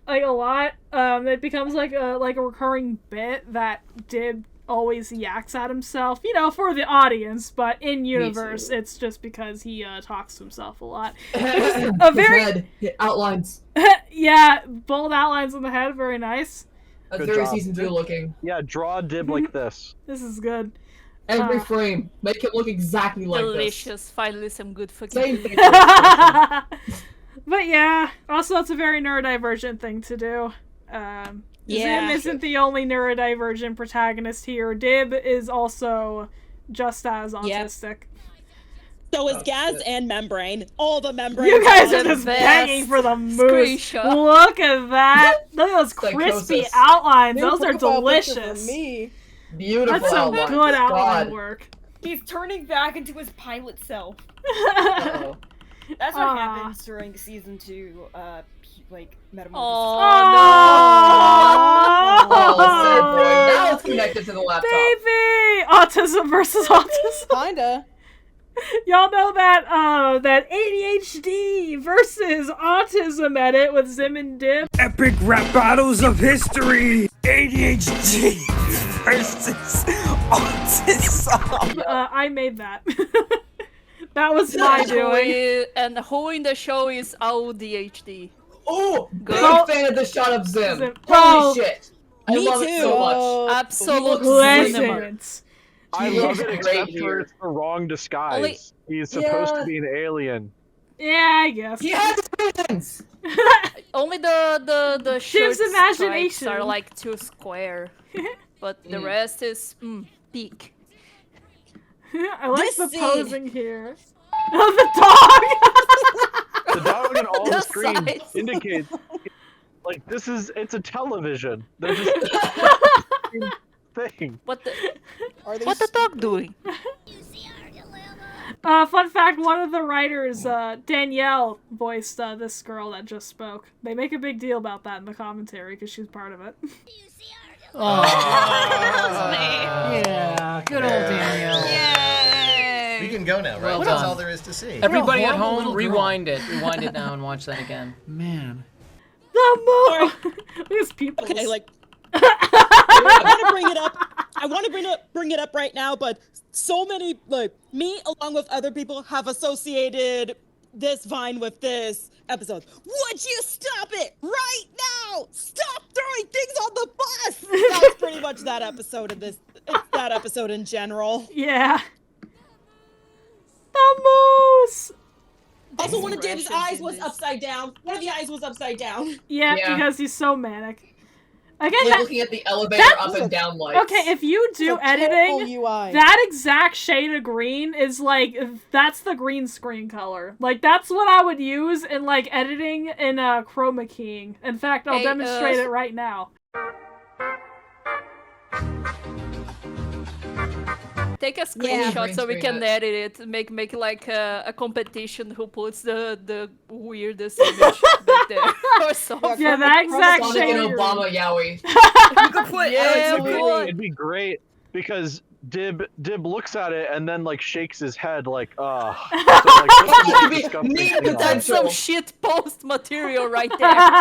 [SPEAKER 1] like a lot. It becomes like a recurring bit that Dib always yaks at himself, you know, for the audience, but in universe, it's just because he talks to himself a lot. A very
[SPEAKER 2] Head, outlines.
[SPEAKER 1] yeah, bold outlines on the head, very nice.
[SPEAKER 2] That's
[SPEAKER 3] Good
[SPEAKER 2] very
[SPEAKER 3] job.
[SPEAKER 2] season 2 looking.
[SPEAKER 3] Yeah, draw Dib like this.
[SPEAKER 1] This is good.
[SPEAKER 2] Every frame, make it look exactly like this.
[SPEAKER 13] Delicious. Finally, some good fucking
[SPEAKER 2] Same
[SPEAKER 13] food.
[SPEAKER 2] thing.
[SPEAKER 1] But yeah, also it's a very neurodivergent thing to do. Zim isn't the only neurodivergent protagonist here. Dib is also just as autistic.
[SPEAKER 5] So is Gaz and Membrane. All the Membrane.
[SPEAKER 1] You guys are just begging for the moose.
[SPEAKER 13] Screenshot.
[SPEAKER 1] Look at that. Look at those crispy
[SPEAKER 2] Psychosis.
[SPEAKER 1] outlines.
[SPEAKER 4] New
[SPEAKER 1] Those are
[SPEAKER 4] profile picture for
[SPEAKER 1] delicious.
[SPEAKER 4] me.
[SPEAKER 2] Beautiful
[SPEAKER 1] That's some
[SPEAKER 2] outlines.
[SPEAKER 1] good outline
[SPEAKER 2] God.
[SPEAKER 1] work.
[SPEAKER 7] He's turning back into his pilot self.
[SPEAKER 2] Uh-oh.
[SPEAKER 7] That's what
[SPEAKER 1] Aw.
[SPEAKER 7] happens during season 2, like, metamorphosis.
[SPEAKER 2] Oh, sad boy. Now it's connected to the laptop.
[SPEAKER 1] Baby! Autism versus autism.
[SPEAKER 4] Kinda.
[SPEAKER 1] Y'all know that ADHD versus autism edit with Zim and Dib?
[SPEAKER 14] Epic rap battles of history! ADHD versus autism!
[SPEAKER 1] I made that. That was my doing.
[SPEAKER 13] And who in the show is ADHD?
[SPEAKER 2] Oh,
[SPEAKER 13] Good.
[SPEAKER 2] big fan of the shot of Zim.
[SPEAKER 1] Zim.
[SPEAKER 2] Holy shit. I
[SPEAKER 5] Me
[SPEAKER 2] love
[SPEAKER 5] too.
[SPEAKER 2] it so much.
[SPEAKER 13] Absolute cinema.
[SPEAKER 1] Pleasant.
[SPEAKER 3] I
[SPEAKER 2] He
[SPEAKER 3] love
[SPEAKER 2] looks
[SPEAKER 3] it
[SPEAKER 2] great
[SPEAKER 3] except
[SPEAKER 2] here.
[SPEAKER 3] for it's the wrong disguise.
[SPEAKER 13] Only-
[SPEAKER 3] He's supposed
[SPEAKER 2] Yeah.
[SPEAKER 3] to be an alien.
[SPEAKER 1] Yeah, I guess.
[SPEAKER 2] He has visions.
[SPEAKER 13] Only the shirt
[SPEAKER 1] Dib's
[SPEAKER 13] stripes
[SPEAKER 1] imagination.
[SPEAKER 13] are like too square, but the rest is peak.
[SPEAKER 1] I like
[SPEAKER 5] This
[SPEAKER 1] the
[SPEAKER 5] scene.
[SPEAKER 1] posing here. Oh, the dog!
[SPEAKER 3] The dog on all the
[SPEAKER 13] The
[SPEAKER 3] screens
[SPEAKER 13] size.
[SPEAKER 3] indicates like it's a television. They're just thing.
[SPEAKER 13] What the dog doing?
[SPEAKER 1] Fun fact, one of the writers, Danielle, voiced this girl that just spoke. They make a big deal about that in the commentary because she's part of it.
[SPEAKER 12] Oh, yeah, good old Danielle.
[SPEAKER 15] We can go now, right?
[SPEAKER 14] Well
[SPEAKER 15] That's
[SPEAKER 14] done.
[SPEAKER 15] all there is to see.
[SPEAKER 14] Everybody at
[SPEAKER 12] horrible
[SPEAKER 14] home,
[SPEAKER 12] little girl.
[SPEAKER 14] rewind it. Rewind it now and watch that again.
[SPEAKER 12] Man.
[SPEAKER 1] The moon! These people.
[SPEAKER 5] Okay, like I want to bring it up. I want to bring it up right now, but so many, like me along with other people, have associated this Vine with this episode. Would you stop it right now? Stop throwing things on the bus. That's pretty much that episode of this. It's that episode in general.
[SPEAKER 1] Yeah. The moose!
[SPEAKER 5] Also, one of Dib's eyes was upside down. One of the eyes was upside down.
[SPEAKER 1] Yeah,
[SPEAKER 2] Yeah.
[SPEAKER 1] because he's so manic. Again,
[SPEAKER 2] Like
[SPEAKER 1] that,
[SPEAKER 2] looking at the elevator
[SPEAKER 1] that-
[SPEAKER 2] up and down lights.
[SPEAKER 1] okay, if you do
[SPEAKER 5] It's a terrible
[SPEAKER 1] editing,
[SPEAKER 5] UI.
[SPEAKER 1] that exact shade of green is like, that's the green screen color. Like, that's what I would use in, like, editing in chroma keying. In fact, I'll
[SPEAKER 13] Hey,
[SPEAKER 1] demonstrate it right now.
[SPEAKER 13] Take a
[SPEAKER 5] Yeah.
[SPEAKER 13] screenshot so we
[SPEAKER 2] Green screen
[SPEAKER 13] can edit it. Make like a competition who puts the weirdest image back there or something.
[SPEAKER 1] Yeah, that exact
[SPEAKER 2] Sonic
[SPEAKER 1] shade.
[SPEAKER 2] and Obama Yowie.
[SPEAKER 7] You could put
[SPEAKER 13] Yeah,
[SPEAKER 7] Alex
[SPEAKER 13] good.
[SPEAKER 3] It'd be great because Dib looks at it and then like shakes his head like So, like, what's the most disgusting
[SPEAKER 2] Neat
[SPEAKER 3] thing on it?
[SPEAKER 13] That's
[SPEAKER 2] potential.
[SPEAKER 13] some shit post material right there.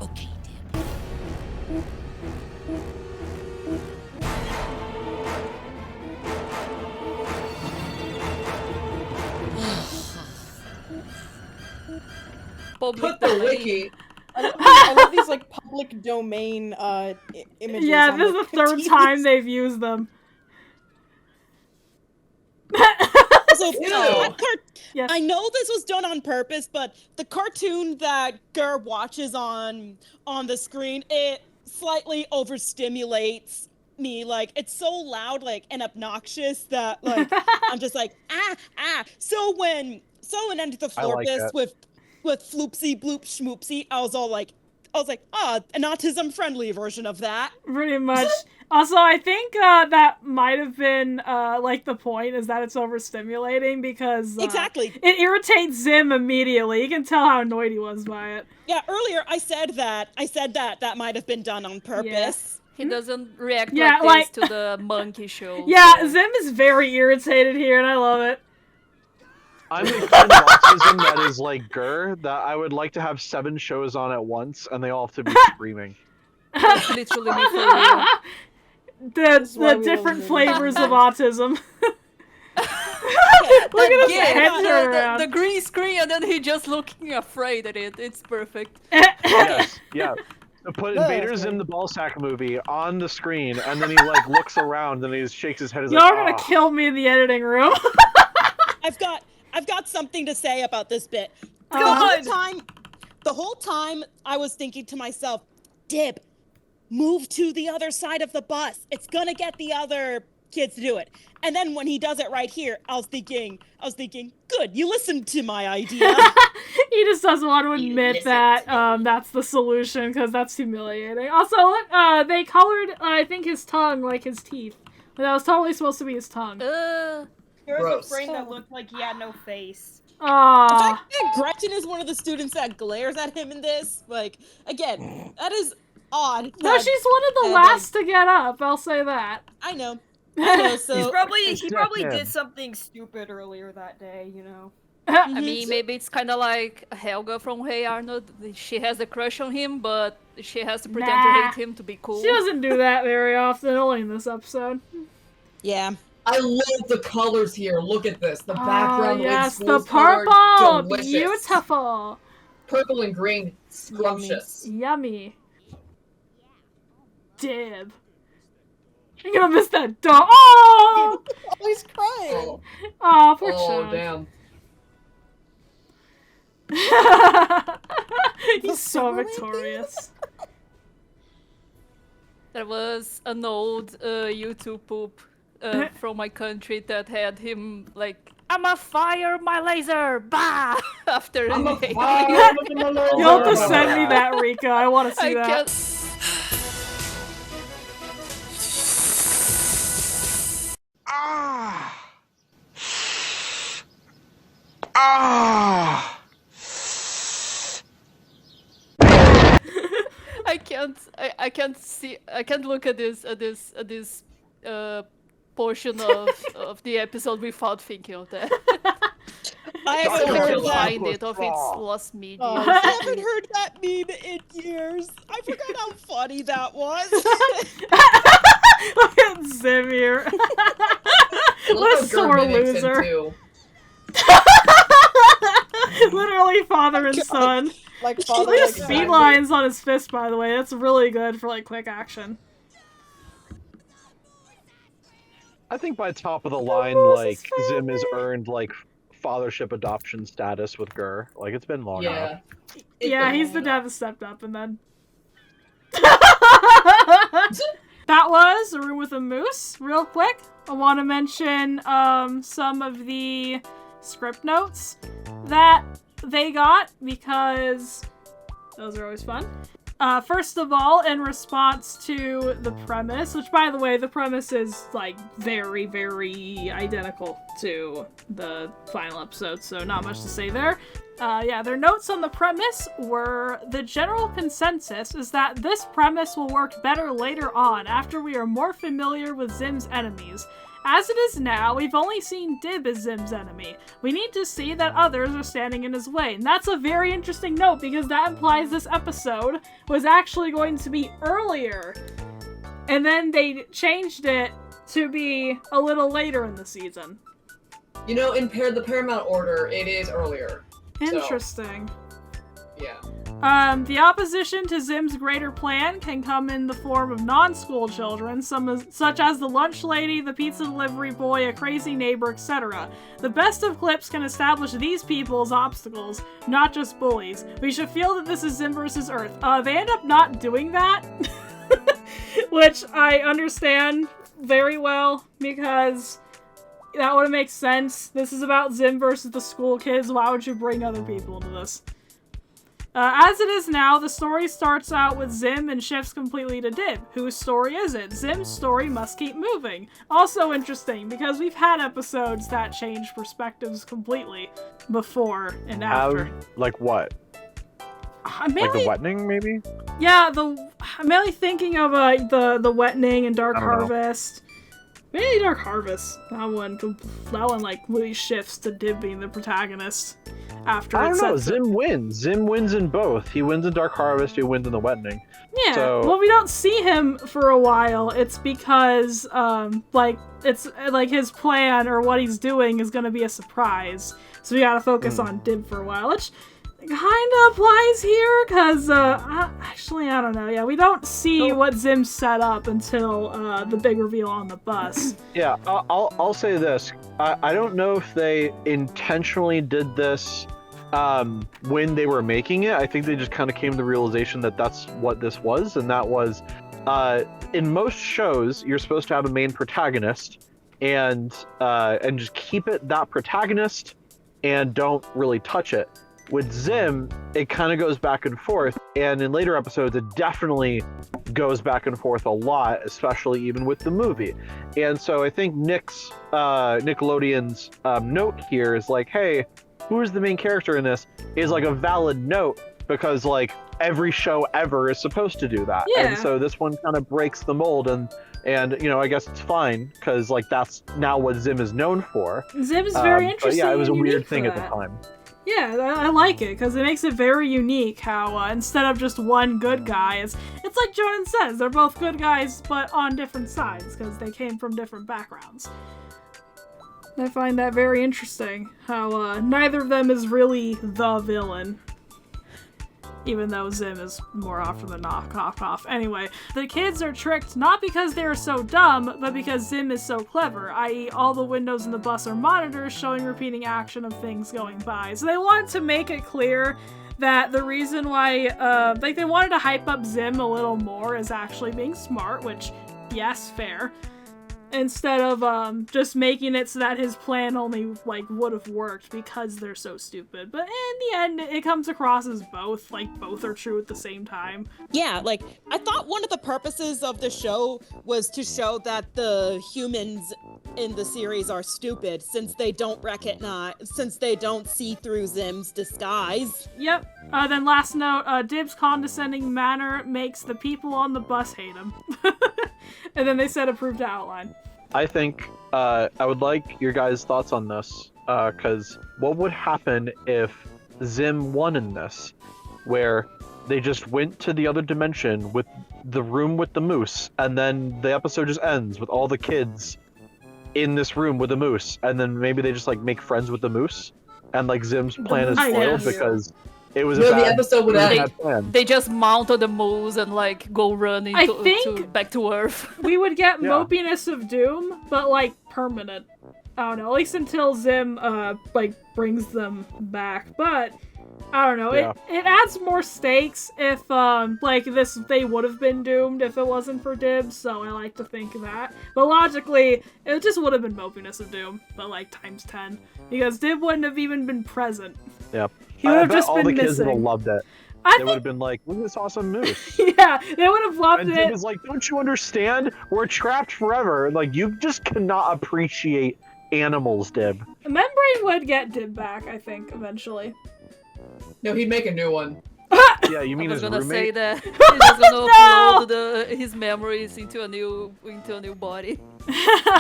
[SPEAKER 10] Okay,
[SPEAKER 13] Public
[SPEAKER 2] Put the
[SPEAKER 13] domain.
[SPEAKER 2] wiki.
[SPEAKER 4] I love these like public domain images.
[SPEAKER 1] Yeah,
[SPEAKER 4] on
[SPEAKER 1] this is the third
[SPEAKER 4] TVs.
[SPEAKER 1] time they've used them.
[SPEAKER 5] Also,
[SPEAKER 2] Ew.
[SPEAKER 1] Yes.
[SPEAKER 5] I know this was done on purpose, but the cartoon that GIR watches on the screen, it slightly overstimulates me. Like, it's so loud, like, and obnoxious that, like, I'm just like, ah. So when Enter the
[SPEAKER 3] I
[SPEAKER 5] Floor
[SPEAKER 3] like
[SPEAKER 5] Piss
[SPEAKER 3] that.
[SPEAKER 5] with Floopsy Bloop Schmoopsy, I was like, an autism-friendly version of that.
[SPEAKER 1] Pretty much. Also, I think that might have been like the point is that it's overstimulating because
[SPEAKER 5] Exactly.
[SPEAKER 1] it irritates Zim immediately. You can tell how annoyed he was by it.
[SPEAKER 5] Yeah, earlier I said that might have been done on purpose.
[SPEAKER 13] He doesn't react
[SPEAKER 1] Yeah,
[SPEAKER 13] like this to the monkey show.
[SPEAKER 1] Yeah,
[SPEAKER 13] so-
[SPEAKER 1] Zim is very irritated here, and I love it.
[SPEAKER 3] I'm the kind of autism that is like GIR, that I would like to have 7 shows on at once, and they all have to be screaming.
[SPEAKER 13] That's literally me for real.
[SPEAKER 1] The different flavors of autism. Look
[SPEAKER 13] That
[SPEAKER 1] at his
[SPEAKER 13] gif,
[SPEAKER 1] head turn around.
[SPEAKER 13] the green screen, and then he just looking afraid at it. It's perfect.
[SPEAKER 3] Yes, yeah. So put Invader Zim the Ballsack movie on the screen, and then he like looks around and he just shakes his head. He's
[SPEAKER 1] Y'all
[SPEAKER 3] like,
[SPEAKER 1] are gonna
[SPEAKER 3] "Ah."
[SPEAKER 1] kill me in the editing room.
[SPEAKER 5] I've got something to say about this bit.
[SPEAKER 1] Go
[SPEAKER 5] The whole time I was thinking to myself, Dib, move to the other side of the bus. It's gonna get the other kids to do it. And then when he does it right here, I was thinking, good, you listened to my idea.
[SPEAKER 1] He just doesn't want to admit that that's the solution because that's humiliating. Also, look, they colored, I think, his tongue like his teeth. That was totally supposed to be his tongue.
[SPEAKER 4] There was
[SPEAKER 2] Gross.
[SPEAKER 4] a frame that looked like he had no face.
[SPEAKER 1] Aww.
[SPEAKER 5] Gretchen is one of the students that glares at him in this. Like, again, that is odd.
[SPEAKER 1] No, she's one of the last to get up. I'll say that.
[SPEAKER 5] I know. I know. So
[SPEAKER 7] he probably did something stupid earlier that day, you know.
[SPEAKER 13] I mean, maybe it's kind of like Helga from Hey Arnold. She has a crush on him, but she has to pretend to hate him to be cool.
[SPEAKER 1] She doesn't do that very often, only in this episode.
[SPEAKER 5] Yeah.
[SPEAKER 2] I love the colors here. Look at this. The background.
[SPEAKER 1] Yes,
[SPEAKER 2] the
[SPEAKER 1] the purple. Beautiful.
[SPEAKER 2] Purple and green. Scrumptious.
[SPEAKER 1] Yummy. Dib. You're gonna miss that dog. Oh!
[SPEAKER 5] He's crying.
[SPEAKER 1] Oh, poor
[SPEAKER 2] Oh,
[SPEAKER 1] Chunk.
[SPEAKER 2] damn.
[SPEAKER 1] He's so victorious.
[SPEAKER 13] There was an old YouTube poop from my country that had him like, "I'ma fire my laser, bah!" After
[SPEAKER 2] I'm a
[SPEAKER 13] he-
[SPEAKER 2] fire my laser.
[SPEAKER 1] You'll have to send me that, Rika. I want to see that.
[SPEAKER 13] can't- I can't look at this portion of the episode without thinking of that.
[SPEAKER 5] I
[SPEAKER 13] I
[SPEAKER 5] haven't
[SPEAKER 13] can't
[SPEAKER 5] heard
[SPEAKER 13] find
[SPEAKER 5] that.
[SPEAKER 13] it of its lost media.
[SPEAKER 5] Oh, I haven't heard that meme in years. I forgot how funny that was.
[SPEAKER 1] Look at Zim here. What a sore loser. Literally father and son.
[SPEAKER 4] Like
[SPEAKER 1] Look
[SPEAKER 4] father,
[SPEAKER 1] at
[SPEAKER 4] like
[SPEAKER 1] speed
[SPEAKER 4] son.
[SPEAKER 1] lines on his fist, by the way. That's really good for like quick action.
[SPEAKER 3] I think by top of the line, like Zim has earned like fathership adoption status with GIR. Like it's been long enough.
[SPEAKER 1] Yeah, he's the dad that stepped up, and then that was A Room with a Moose. Real quick, I want to mention some of the script notes that they got because those are always fun. First of all, in response to the premise, which by the way, the premise is like very, very identical to the final episode, so not much to say there. Yeah, their notes on the premise were, the general consensus is that this premise will work better later on after we are more familiar with Zim's enemies. As it is now, we've only seen Dib as Zim's enemy. We need to see that others are standing in his way. And that's a very interesting note because that implies this episode was actually going to be earlier. And then they changed it to be a little later in the season.
[SPEAKER 2] You know, in the Paramount order, it is earlier.
[SPEAKER 1] Interesting.
[SPEAKER 2] So, yeah.
[SPEAKER 1] The opposition to Zim's greater plan can come in the form of non-school children, such as the lunch lady, the pizza delivery boy, a crazy neighbor, etc. The best of clips can establish these people as obstacles, not just bullies. We should feel that this is Zim versus Earth. They end up not doing that, which I understand very well, because that would make sense. This is about Zim versus the school kids. Why would you bring other people into this? As it is now, the story starts out with Zim and shifts completely to Dib. Whose story is it? Zim's story must keep moving. Also interesting, because we've had episodes that change perspectives completely before and after.
[SPEAKER 3] Like what?
[SPEAKER 1] I'm
[SPEAKER 3] Like
[SPEAKER 1] mainly,
[SPEAKER 3] the wetting, maybe?
[SPEAKER 1] yeah, I'm mainly thinking of the Wetning and Dark
[SPEAKER 3] I don't know.
[SPEAKER 1] Harvest. Maybe Dark Harvest. That one like really shifts to Dib being the protagonist. After
[SPEAKER 3] I
[SPEAKER 1] it
[SPEAKER 3] don't know.
[SPEAKER 1] sets it.
[SPEAKER 3] Zim wins. Zim wins in both. He wins in Dark Harvest. He wins in the Wetting.
[SPEAKER 1] Yeah,
[SPEAKER 3] So,
[SPEAKER 1] well, we don't see him for a while. It's because, it's like his plan or what he's doing is gonna be a surprise. So we gotta focus on Dib for a while, which kinda applies here, because, actually, I don't know. Yeah, we don't see what Zim set up until, the big reveal on the bus.
[SPEAKER 3] yeah, I'll say this. I don't know if they intentionally did this when they were making it. I think they just kind of came to the realization that that's what this was, and that was, in most shows, you're supposed to have a main protagonist, and just keep it that protagonist, and don't really touch it. With Zim, it kind of goes back and forth, and in later episodes, it definitely goes back and forth a lot, especially even with the movie. And so I think Nickelodeon's note here is like, hey, who is the main character in this? Is like a valid note, because like every show ever is supposed to do that.
[SPEAKER 1] Yeah.
[SPEAKER 3] And so this one kind of breaks the mold, and I guess it's fine because like that's now what Zim is known for.
[SPEAKER 1] Zim is very interesting.
[SPEAKER 3] But yeah, it was a
[SPEAKER 1] and
[SPEAKER 3] weird
[SPEAKER 1] unique
[SPEAKER 3] thing
[SPEAKER 1] for
[SPEAKER 3] at the
[SPEAKER 1] that.
[SPEAKER 3] time.
[SPEAKER 1] Yeah, I like it because it makes it very unique how instead of just one good guy, it's like Jonan says, they're both good guys but on different sides because they came from different backgrounds. I find that very interesting how neither of them is really the villain. Even though Zim is more often than not off. Anyway, the kids are tricked not because they're so dumb, but because Zim is so clever, i.e. all the windows in the bus are monitors showing repeating action of things going by. So they wanted to make it clear that the reason why, they wanted to hype up Zim a little more as actually being smart, which, yes, fair. Instead of just making it so that his plan only would have worked because they're so stupid. But in the end, it comes across as both are true at the same time.
[SPEAKER 5] Yeah, I thought one of the purposes of the show was to show that the humans in the series are stupid since they don't see through Zim's disguise.
[SPEAKER 1] Yep. Then last note, Dib's condescending manner makes the people on the bus hate him. And then they said approved outline.
[SPEAKER 3] I think I would like your guys' thoughts on this, because what would happen if Zim won in this, where they just went to the other dimension with the room with the moose, and then the episode just ends with all the kids in this room with the moose, and then maybe they just make friends with the moose, and Zim's plan is foiled because it was
[SPEAKER 2] the episode would end.
[SPEAKER 13] They just mount on the moose and go running back to Earth.
[SPEAKER 1] We would get mopiness of doom, but permanent. I don't know, at least until Zim brings them back. But I don't know. Yeah. It adds more stakes if they would have been doomed if it wasn't for Dib, so I like to think that. But logically, it just would have been mopiness of doom, but times 10. Because Dib wouldn't have even been present.
[SPEAKER 3] Yep.
[SPEAKER 1] He would have just
[SPEAKER 3] all
[SPEAKER 1] been
[SPEAKER 3] the kids
[SPEAKER 1] missing.
[SPEAKER 3] would have loved it. They would have been like, look at this awesome moose.
[SPEAKER 1] Yeah, they would have loved
[SPEAKER 3] and
[SPEAKER 1] it.
[SPEAKER 3] Dib is like, don't you understand? We're trapped forever. You just cannot appreciate animals, Dib.
[SPEAKER 1] Membrane would get Dib back, I think, eventually.
[SPEAKER 2] No, he'd make a new one.
[SPEAKER 3] Yeah, you mean his
[SPEAKER 13] roommate? I was gonna say that he's gonna upload his memories into a new body.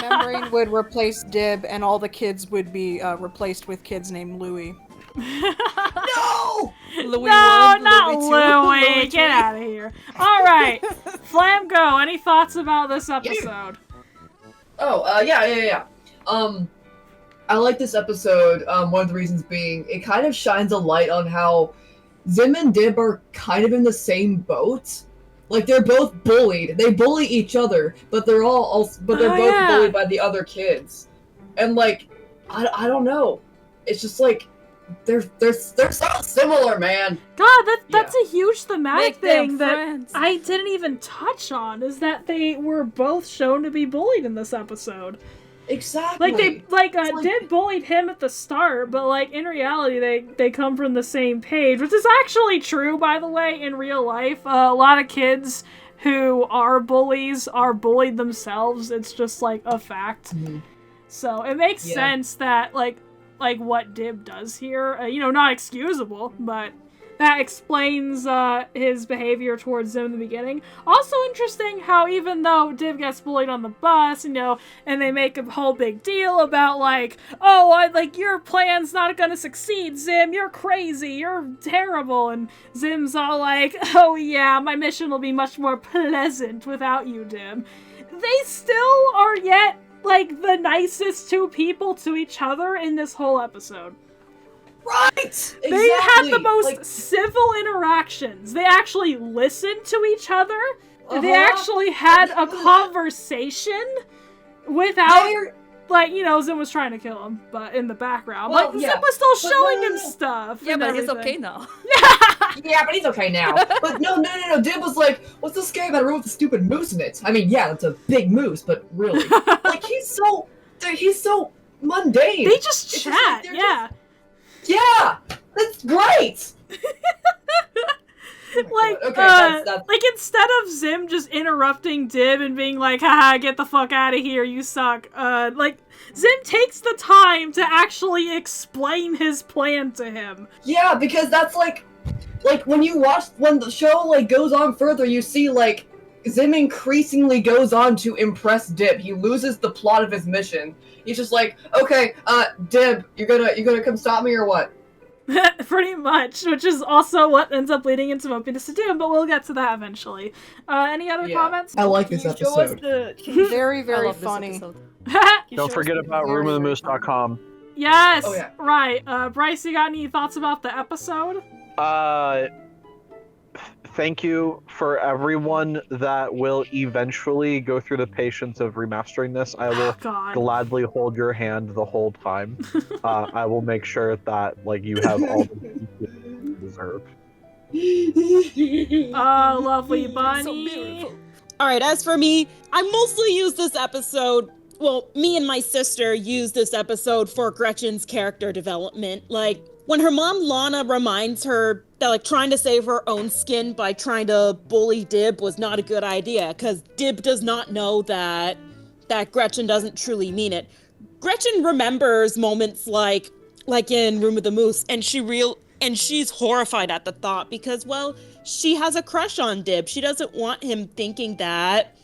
[SPEAKER 4] Membrane would replace Dib, and all the kids would be replaced with kids named Louie.
[SPEAKER 2] No!
[SPEAKER 13] Louie
[SPEAKER 1] no,
[SPEAKER 13] 1,
[SPEAKER 1] not
[SPEAKER 13] Louie 2,
[SPEAKER 1] Louie.
[SPEAKER 13] Louie
[SPEAKER 1] Get
[SPEAKER 13] 3.
[SPEAKER 1] out of here. All right, Flamgo. Any thoughts about this episode?
[SPEAKER 2] Oh, yeah. I like this episode. One of the reasons being it kind of shines a light on how Zim and Dib are kind of in the same boat. They're both bullied. They bully each other, but they're both bullied by the other kids. And I don't know. It's just they're so similar, man.
[SPEAKER 1] God, that's a huge thematic
[SPEAKER 13] Make them
[SPEAKER 1] thing that
[SPEAKER 13] friends.
[SPEAKER 1] I didn't even touch on. Is that they were both shown to be bullied in this episode.
[SPEAKER 2] Exactly.
[SPEAKER 1] Dib bullied him at the start, but in reality, they come from the same page, which is actually true, by the way, in real life. A lot of kids who are bullies are bullied themselves. It's just a fact.
[SPEAKER 2] Mm-hmm.
[SPEAKER 1] So it makes sense that what Dib does here, not excusable, but that explains his behavior towards Zim in the beginning. Also interesting how even though Dib gets bullied on the bus, and they make a whole big deal about your plan's not gonna succeed, Zim, you're crazy, you're terrible, and Zim's all oh yeah, my mission will be much more pleasant without you, Dib. They still are yet the nicest two people to each other in this whole episode.
[SPEAKER 2] Right! Exactly.
[SPEAKER 1] They had the most civil interactions. They actually listened to each other. They actually had a conversation without, Zim was trying to kill him, but in the background. Zim was still showing him stuff.
[SPEAKER 13] Yeah,
[SPEAKER 1] and
[SPEAKER 13] but he's
[SPEAKER 1] everything.
[SPEAKER 13] okay now.
[SPEAKER 2] Yeah, but he's okay now. But no. Dib was what's so scary about a room with a stupid moose in it? I mean, yeah, that's a big moose, but really. He's so mundane.
[SPEAKER 1] They just chat, yeah.
[SPEAKER 2] Yeah! That's great!
[SPEAKER 1] Instead of Zim just interrupting Dib and being haha, get the fuck out of here, you suck, Zim takes the time to actually explain his plan to him.
[SPEAKER 2] Yeah, because that's like when the show like goes on further, you see like Zim increasingly goes on to impress Dib. He loses the plot of his mission. He's just like, okay, Dib, you're gonna come stop me or what?
[SPEAKER 1] Pretty much, which is also what ends up leading into Openness to Doom, but we'll get to that eventually. Any other comments?
[SPEAKER 2] I like this episode.
[SPEAKER 4] Very, very funny.
[SPEAKER 3] Don't forget about roomofthemoose.com.
[SPEAKER 1] Yes,
[SPEAKER 2] Oh, yeah.
[SPEAKER 1] right. Bryce, you got any thoughts about the episode?
[SPEAKER 3] Thank you for everyone that will eventually go through the patience of remastering this. I will gladly hold your hand the whole time. I will make sure that like you have all the you deserve.
[SPEAKER 1] Oh, lovely bunny.
[SPEAKER 5] Alright, as for me, I mostly use this episode. Well, me and my sister use this episode for Gretchen's character development. Like, when her mom, Lana, reminds her that, like, trying to save her own skin by trying to bully Dib was not a good idea, because Dib does not know that Gretchen doesn't truly mean it. Gretchen remembers moments like in Room of the Moose, and she's horrified at the thought because, well, she has a crush on Dib. She doesn't want him thinking that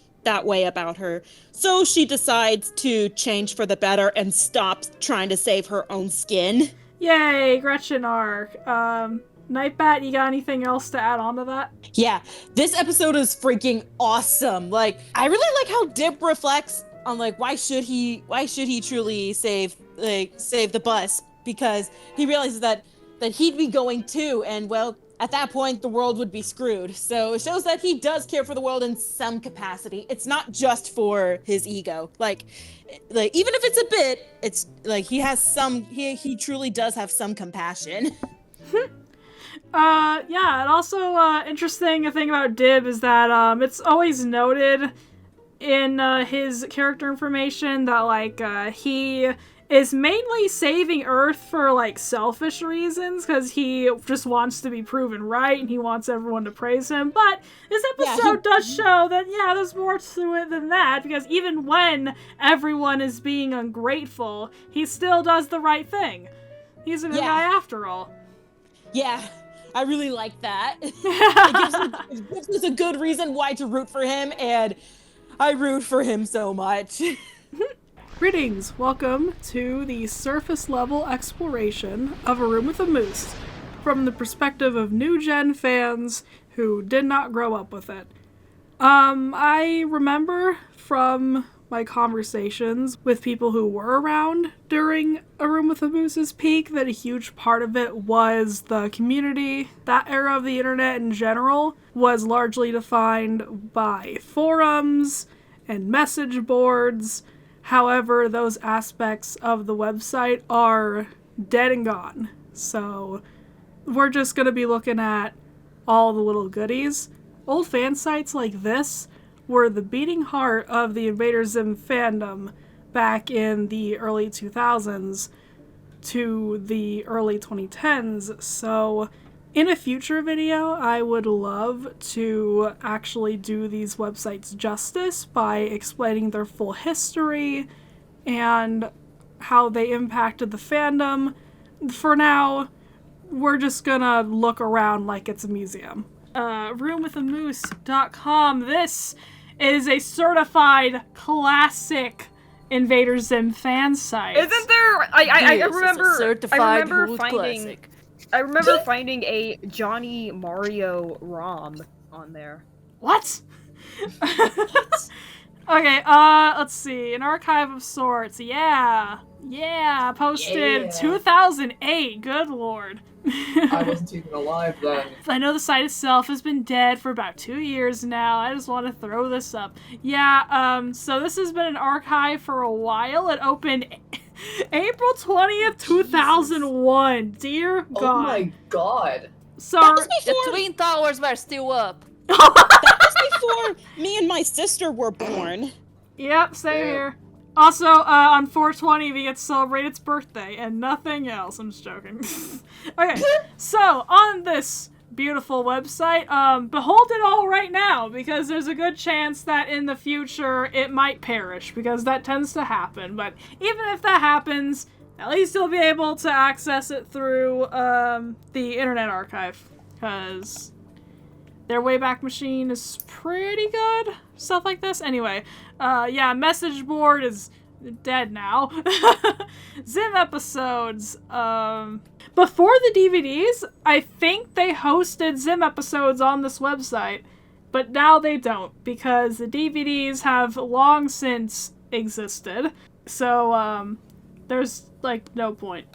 [SPEAKER 5] way about her. So she decides to change for the better and stops trying to save her own skin.
[SPEAKER 1] Yay, Gretchen arc. Nightbat, you got anything else to add on to that?
[SPEAKER 5] Yeah, this episode is freaking awesome. Like, I really like how Dib reflects on like why should he truly save the bus, because he realizes that he'd be going too, and well, at that point the world would be screwed. So it shows that he does care for the world in some capacity. It's not just for his ego. Like even if it's a bit, it's like he has some, he truly does have some compassion.
[SPEAKER 1] Yeah, and also interesting thing about Dib is that it's always noted in his character information that like he is mainly saving Earth for like selfish reasons, because he just wants to be proven right and he wants everyone to praise him. But this episode does show that there's more to it than that, because even when everyone is being ungrateful, he still does the right thing. He's a good guy after all.
[SPEAKER 5] Yeah, I really like that. It gives us a good reason why to root for him, and I root for him so much.
[SPEAKER 1] Greetings, welcome to the surface level exploration of A Room with a Moose from the perspective of new gen fans who did not grow up with it. I remember from my conversations with people who were around during A Room with a Moose's peak that a huge part of it was the community. That era of the internet in general was largely defined by forums and message boards. However, those aspects of the website are dead and gone. So we're just going to be looking at all the little goodies. Old fan sites like this were the beating heart of the Invader Zim fandom back in the early 2000s to the early 2010s. So in a future video, I would love to actually do these websites justice by explaining their full history and how they impacted the fandom. For now, we're just gonna look around like it's a museum. Roomwithamoose.com. This is a certified classic Invader Zim fan site.
[SPEAKER 7] Isn't there? I remember
[SPEAKER 1] Classic.
[SPEAKER 7] finding a Johnny Mario ROM on there.
[SPEAKER 1] What? Okay, let's see. An archive of sorts. Yeah, posted 2008. Good lord.
[SPEAKER 2] I wasn't even alive then.
[SPEAKER 1] I know the site itself has been dead for about 2 years now. I just want to throw this up. Yeah, so this has been an archive for a while. It opened April 20th, 2001. Dear God.
[SPEAKER 2] Oh my God.
[SPEAKER 1] So
[SPEAKER 13] the Twin Towers were still up.
[SPEAKER 5] That was before me and my sister were born.
[SPEAKER 1] Yep, same here. Also, on 420, we get to celebrate its birthday and nothing else. I'm just joking. Okay, so on this beautiful website, behold it all right now, because there's a good chance that in the future it might perish, because that tends to happen. But even if that happens, at least you'll be able to access it through the Internet Archive. because their Wayback Machine is pretty good. Stuff like this. Anyway, yeah, message board is dead now. Zim episodes. Before the DVDs, I think they hosted Zim episodes on this website, but now they don't because the DVDs have long since existed. So, there's, like, no point.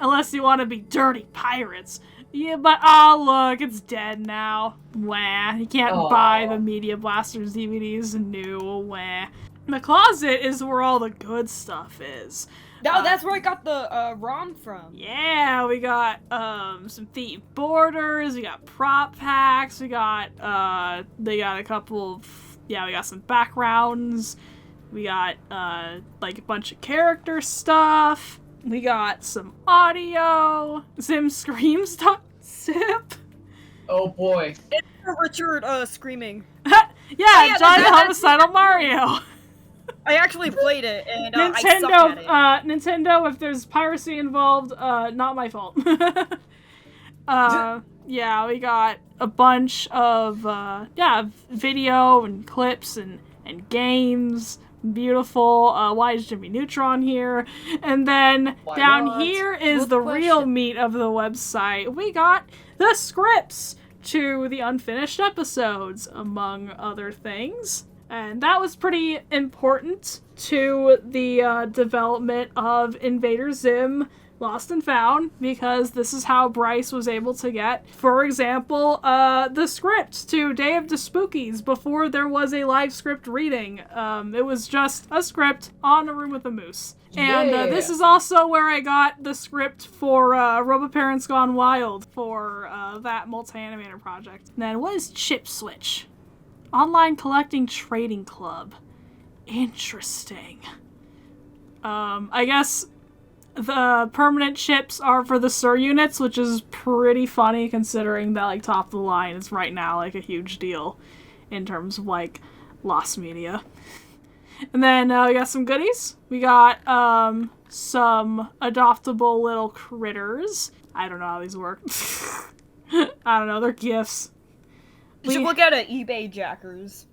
[SPEAKER 1] Unless you want to be dirty pirates. Yeah, but oh look, it's dead now. Wah. You can't buy the Media Blasters DVDs. No, wah. The closet is where all the good stuff is.
[SPEAKER 7] No, that's where I got the ROM from.
[SPEAKER 1] Yeah, we got some themed borders, we got prop packs, we got they got a couple of, we got some backgrounds, we got like a bunch of character stuff. We got some audio. Zim screams. Zip.
[SPEAKER 2] Oh boy.
[SPEAKER 7] It's Richard screaming.
[SPEAKER 1] Yeah, John the Homicidal Mario.
[SPEAKER 7] I actually played it, and
[SPEAKER 1] Nintendo,
[SPEAKER 7] I sucked at it.
[SPEAKER 1] Nintendo, if there's piracy involved, not my fault. Yeah, we got a bunch of, video and clips and games. Beautiful. Why is Jimmy Neutron here? And then down here is the real meat of the website. We got the scripts to the unfinished episodes, among other things. And that was pretty important to the development of Invader Zim Lost and Found, because this is how Bryce was able to get, for example, the script to Day of the Spookies before there was a live script reading. It was just a script on A Room with a Moose. And this is also where I got the script for Roboparents Gone Wild for that multi-animator project. And then what is Chip Switch? Online Collecting Trading Club. Interesting. I guess the permanent chips are for the SIR units, which is pretty funny considering that, like, top of the line is right now, like, a huge deal in terms of, like, lost media. And then we got some goodies. We got some adoptable little critters. I don't know how these work. I don't know, they're gifts.
[SPEAKER 7] You should look at eBay jackers.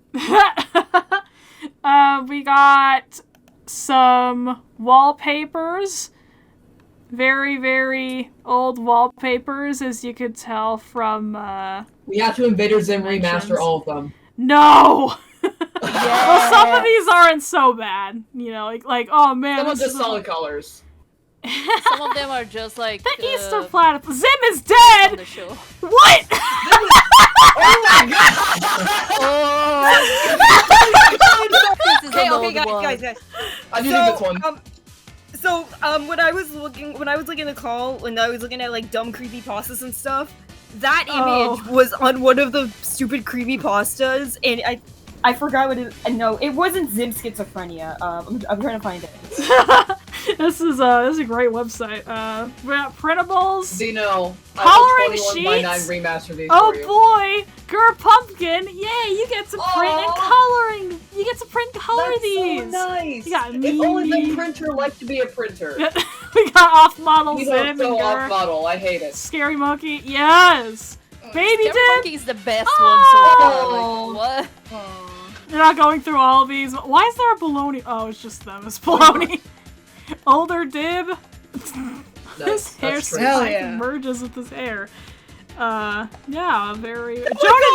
[SPEAKER 1] We got some wallpapers. Very, very old wallpapers, as you could tell from,
[SPEAKER 2] We have to Invader Zim remaster all of them.
[SPEAKER 1] No! Well, some of these aren't so bad. You know, like oh man.
[SPEAKER 2] Some of the solid colors.
[SPEAKER 13] Some of them are just like
[SPEAKER 1] the Easter platypus. Zim is dead!
[SPEAKER 13] On the show.
[SPEAKER 1] What?
[SPEAKER 2] Oh my god!
[SPEAKER 7] Okay, guys.
[SPEAKER 2] I do think this one.
[SPEAKER 7] So, when I was looking at like dumb creepypastas and stuff, that image was on one of the stupid creepypastas, and I forgot what it. No, it wasn't Zim Schizophrenia. I'm trying to find it.
[SPEAKER 1] This is a great website. We got printables.
[SPEAKER 2] Zeno,
[SPEAKER 1] coloring
[SPEAKER 2] sheets.
[SPEAKER 1] 21x9
[SPEAKER 2] remaster these
[SPEAKER 1] oh
[SPEAKER 2] for you.
[SPEAKER 1] Boy, GIR Pumpkin! Yay! You get to print and coloring. You get to print and color these.
[SPEAKER 2] So nice.
[SPEAKER 1] You got
[SPEAKER 2] if only the printer liked to be a printer.
[SPEAKER 1] We got off-model
[SPEAKER 2] He's
[SPEAKER 1] Zim and
[SPEAKER 2] so
[SPEAKER 1] GIR.
[SPEAKER 2] off-model. I hate it.
[SPEAKER 1] Scary Monkey. Yes. Baby
[SPEAKER 13] Scary
[SPEAKER 1] Dip.
[SPEAKER 13] Monkey's the best one so far. Like, what?
[SPEAKER 1] You're not going through all of these. Why is there a baloney? Oh, it's just them. It's baloney. Older Dib. His hair merges with his hair. Yeah, very. Jordan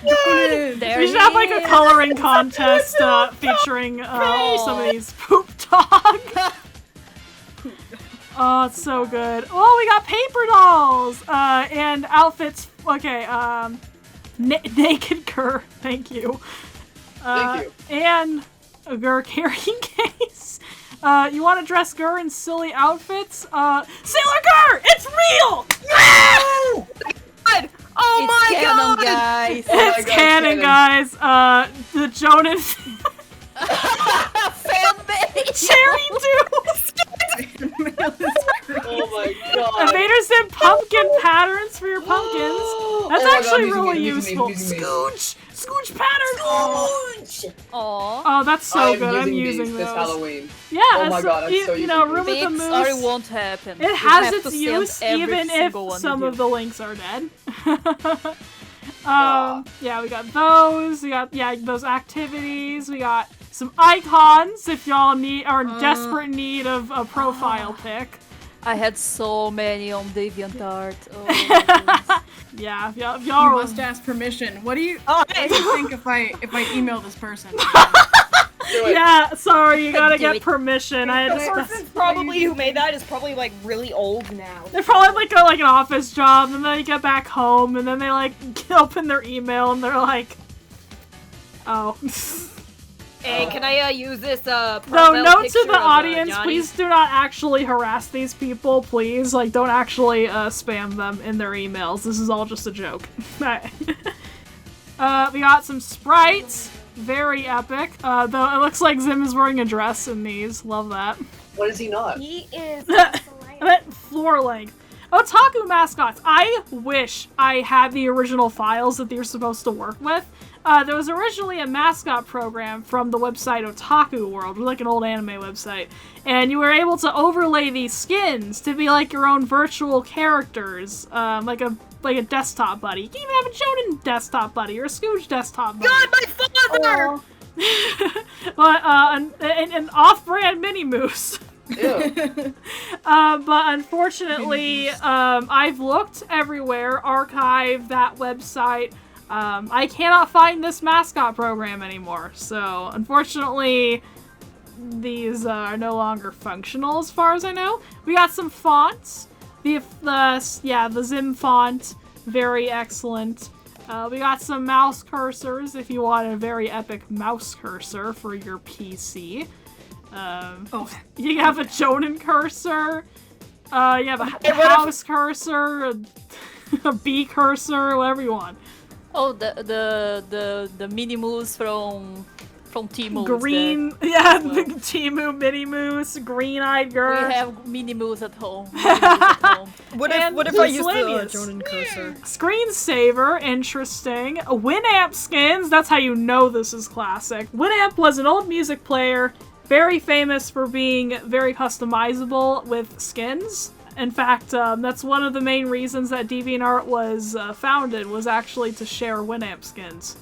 [SPEAKER 1] We should have like a coloring contest featuring some of these poop dog. Oh, it's so good. Oh, we got paper dolls and outfits. Okay, naked GIR. Thank you.
[SPEAKER 2] Thank you.
[SPEAKER 1] And a GIR carrying case. You want to dress GIR in silly outfits? Sailor GIR! It's real!
[SPEAKER 7] No! God! Oh
[SPEAKER 13] it's
[SPEAKER 7] my
[SPEAKER 13] canon,
[SPEAKER 7] god!
[SPEAKER 13] Guys.
[SPEAKER 1] It's canon, guys. The Jonas
[SPEAKER 13] fan base.
[SPEAKER 1] Cherry Dew.
[SPEAKER 2] Oh my god.
[SPEAKER 1] Invader Zim pumpkin patterns for your pumpkins. That's actually really useful. Scooch pattern.
[SPEAKER 6] Aww.
[SPEAKER 1] Oh, that's so good. I'm using
[SPEAKER 2] this
[SPEAKER 1] those.
[SPEAKER 2] Halloween.
[SPEAKER 1] Yeah,
[SPEAKER 2] oh my god, I'm so
[SPEAKER 1] you know, Room with the Moose.
[SPEAKER 13] Sorry, won't happen.
[SPEAKER 1] It has its use, even if some of the links are dead. Yeah, we got those. We got those activities. We got some icons if y'all are in desperate need of a profile pic.
[SPEAKER 13] I had so many on DeviantArt. Oh my goodness.
[SPEAKER 1] Yeah, if y'all
[SPEAKER 4] You must ask permission. What do you think if I email this person?
[SPEAKER 1] Yeah, sorry, you gotta get permission.
[SPEAKER 7] The person probably who made that is probably like really old now.
[SPEAKER 1] They're probably like got like an office job, and then they get back home, and then they like open their email, and they're like, "Oh."
[SPEAKER 7] Hey, can I use this
[SPEAKER 1] No, note to the audience, please do not actually harass these people, please. Like, don't actually spam them in their emails. This is all just a joke. We got some sprites. Very epic. Though it looks like Zim is wearing a dress in these. Love that.
[SPEAKER 2] What is he not?
[SPEAKER 7] He is.
[SPEAKER 1] Floor length. Otaku mascots. I wish I had the original files that they're supposed to work with. There was originally a mascot program from the website Otaku World, like an old anime website, and you were able to overlay these skins to be like your own virtual characters, like a desktop buddy. You can even have a Jonin desktop buddy or a Scooge desktop buddy.
[SPEAKER 7] God, my father!
[SPEAKER 1] But an off-brand Mini Moose. But unfortunately, I've looked everywhere, archived that website. I cannot find this mascot program anymore, so unfortunately these are no longer functional as far as I know. We got some fonts. The Zim font, very excellent. We got some mouse cursors if you want a very epic mouse cursor for your PC. You have a Jonin cursor. You have a house cursor, a bee cursor, whatever you want.
[SPEAKER 13] Oh, the mini moose from Temu.
[SPEAKER 1] Green, the Temu Mini Moose, green-eyed girl.
[SPEAKER 13] We have mini moose at home.
[SPEAKER 5] What if I use the Jonin cursor?
[SPEAKER 1] Screensaver, interesting. Winamp skins, that's how you know this is classic. Winamp was an old music player, very famous for being very customizable with skins. In fact, that's one of the main reasons that DeviantArt was founded, was actually to share Winamp skins.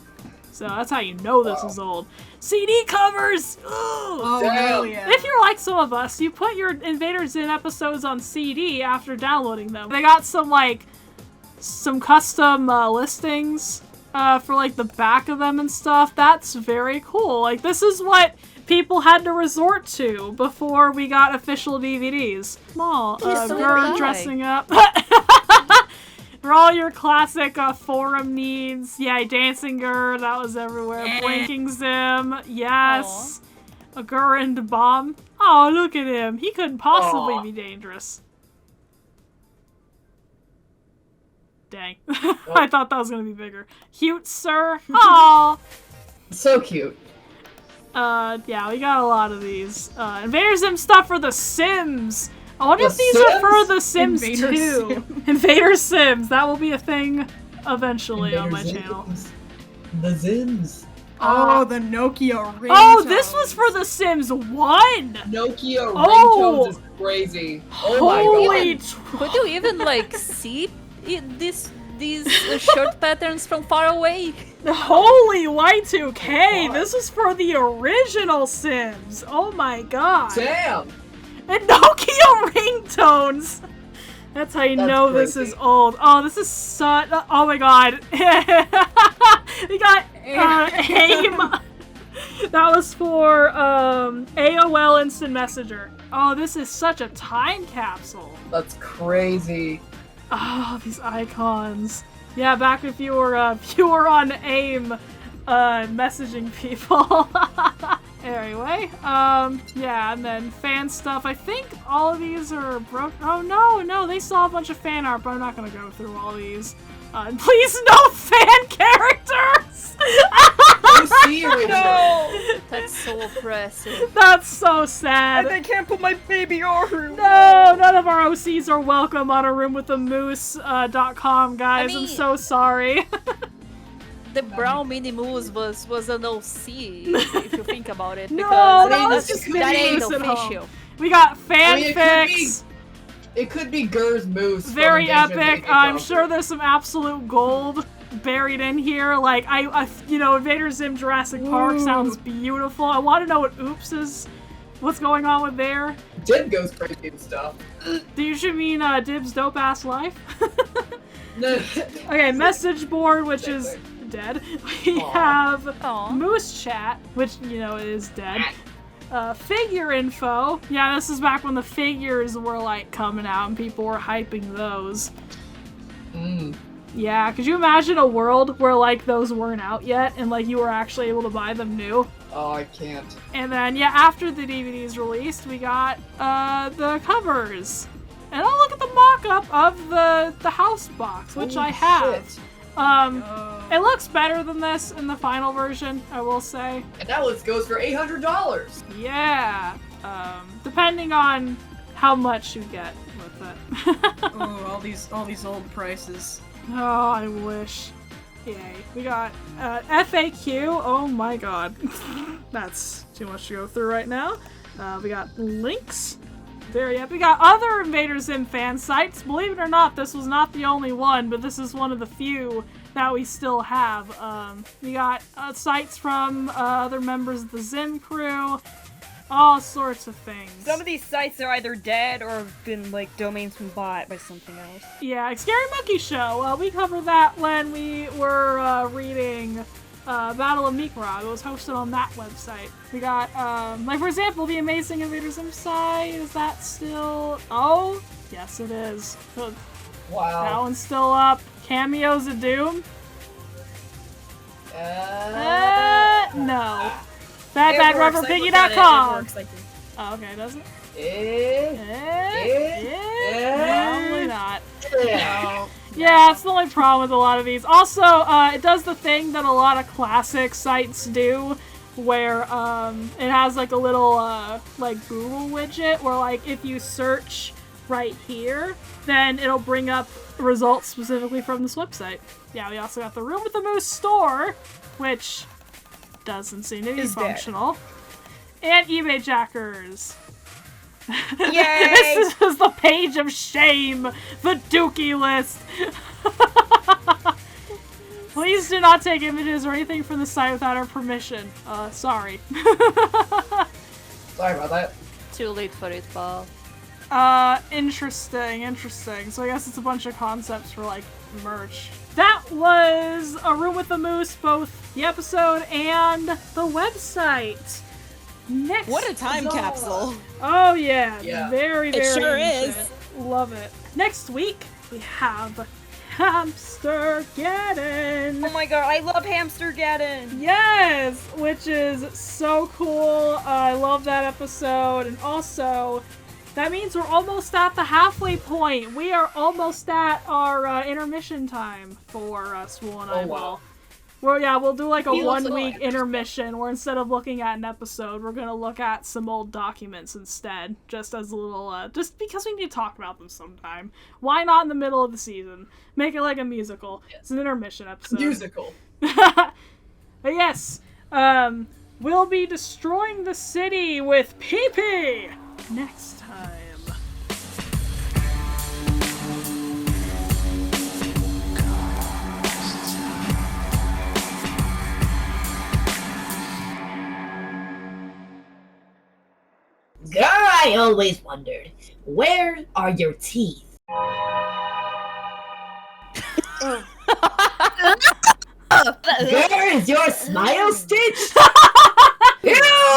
[SPEAKER 1] So that's how you know this is old. CD covers!
[SPEAKER 4] Oh, hell yeah.
[SPEAKER 1] If you're like some of us, you put your Invader Zim episodes on CD after downloading them. They got some custom listings for like the back of them and stuff. That's very cool. Like, this is what people had to resort to before we got official DVDs. Small, girl dressing up. For all your classic forum needs. Yeah, Dancing Gur, that was everywhere. Blinking Zim, yes. Aww. A Gur and Bomb. Oh, look at him. He couldn't possibly be dangerous. Dang. I thought that was gonna be bigger. Cute, sir. Aww.
[SPEAKER 2] So cute.
[SPEAKER 1] Yeah, we got a lot of these. Invader Zim stuff for the Sims. I wonder if these are for the Sims too. Invader Sims. That will be a thing eventually on my channel.
[SPEAKER 2] The Zims.
[SPEAKER 4] Oh, the Nokia ringtones.
[SPEAKER 1] Oh, this was for the Sims 1.
[SPEAKER 2] Nokia ringtones is crazy. Oh my god.
[SPEAKER 13] Could you even like see these short patterns from far away?
[SPEAKER 1] Holy Y2K! Oh, this is for the original Sims. Oh my god.
[SPEAKER 2] Damn.
[SPEAKER 1] And Nokia ringtones. That's how you know crazy. This is old. Oh, this is such. Oh my god. We got AIM. That was for AOL Instant Messenger. Oh, this is such a time capsule.
[SPEAKER 2] That's crazy.
[SPEAKER 1] Oh, these icons. Yeah, back if you were on AIM messaging people. Anyway, yeah, and then fan stuff. I think all of these are broke. Oh no, they still have a bunch of fan art, but I'm not gonna go through all these. Please no fan characters!
[SPEAKER 2] No.
[SPEAKER 13] That's so so oppressive.
[SPEAKER 1] That's so sad.
[SPEAKER 7] I can't put my baby on.
[SPEAKER 1] No, none of our OCs are welcome on a room with the moose.com, guys. I'm so sorry.
[SPEAKER 13] The brown mini moose was an OC, if you think about it.
[SPEAKER 1] No,
[SPEAKER 13] because
[SPEAKER 1] that was just
[SPEAKER 13] that ain't
[SPEAKER 1] Moose at home.
[SPEAKER 13] official.
[SPEAKER 1] We got
[SPEAKER 2] I mean,
[SPEAKER 1] fanfics.
[SPEAKER 2] it could be Gur's Moose. from
[SPEAKER 1] Very
[SPEAKER 2] Invasion
[SPEAKER 1] epic.
[SPEAKER 2] of
[SPEAKER 1] I'm
[SPEAKER 2] the
[SPEAKER 1] sure there's some absolute gold baried in here. Like, you know, Invader Zim Jurassic Park sounds beautiful. I want to know what Oops is. What's going on with there?
[SPEAKER 2] Dib goes crazy and stuff.
[SPEAKER 1] Do you should mean Dib's dope ass life? Okay, message board, which is dead. We have Moose Chat, which, you know, is dead. Figure info. Yeah, this is back when the figures were, like, coming out and people were hyping those. Yeah, could you imagine a world where, like, those weren't out yet and, like, you were actually able to buy them new?
[SPEAKER 2] Oh, I can't.
[SPEAKER 1] And then, yeah, after the DVD's released, we got the covers. And oh, look at the mock-up of the house box, which I have.
[SPEAKER 2] Shit.
[SPEAKER 1] It looks better than this in the final version, I will say.
[SPEAKER 2] And that one goes for $800.
[SPEAKER 1] Yeah. Depending on how much you get with it.
[SPEAKER 4] Oh, all these old prices.
[SPEAKER 1] Oh, I wish. Yay. We got FAQ. Oh my god. That's too much to go through right now. We got links. Very epic. We got other Invader Zim fan sites. Believe it or not, this was not the only one, but this is one of the few that we still have. We got sites from other members of the Zim crew. All sorts of things.
[SPEAKER 7] Some of these sites are either dead or have been, like, domains been bought by something else.
[SPEAKER 1] Yeah, Scary Monkey Show. We covered that when we were reading Battle of Mikrog. It was hosted on that website. We got, like, for example, the Amazing Invader Zim site. Is that still... Oh, yes it is.
[SPEAKER 2] Wow.
[SPEAKER 1] That one's still up. Cameos of Doom? No. Badbagrubberpiggy.com. Oh, okay, does it? Probably not. Yeah, it's the only problem with a lot of these. Also, it does the thing that a lot of classic sites do, where it has like a little like Google widget where, like, if you search right here, then it'll bring up results specifically from this website. Yeah, we also got the Room with the Moose store, which doesn't seem to be functional. And eBay Jackers.
[SPEAKER 7] Yay!
[SPEAKER 1] This is the page of shame! The Dookie list! Please do not take images or anything from the site without our permission. Sorry.
[SPEAKER 2] Sorry about that.
[SPEAKER 13] Too late for it, Bob.
[SPEAKER 1] Interesting. So I guess it's a bunch of concepts for, like, merch. That was A Room with the Moose, both the episode and the website. Next.
[SPEAKER 5] What a time capsule.
[SPEAKER 1] Oh, yeah.
[SPEAKER 2] Yeah.
[SPEAKER 1] Very
[SPEAKER 5] It sure
[SPEAKER 1] ancient.
[SPEAKER 5] is.
[SPEAKER 1] Love it. Next week, we have Hamstergeddon.
[SPEAKER 7] Oh my god, I love Hamstergeddon.
[SPEAKER 1] Yes, which is so cool. I love that episode. And also, that means we're almost at the halfway point. We are almost at our intermission time for Swool and I.
[SPEAKER 2] Wow.
[SPEAKER 1] We'll do like a
[SPEAKER 7] Feels
[SPEAKER 1] 1
[SPEAKER 7] like
[SPEAKER 1] week intermission where instead of looking at an episode, we're gonna look at some old documents instead, just as a little, just because we need to talk about them sometime. Why not in the middle of the season? Make it like a musical. Yes. It's an intermission episode.
[SPEAKER 2] Musical.
[SPEAKER 1] But yes, we'll be destroying the city with Pee-Pee next time.
[SPEAKER 16] Girl, I always wondered, where are your teeth? Girl, is your smile stitched?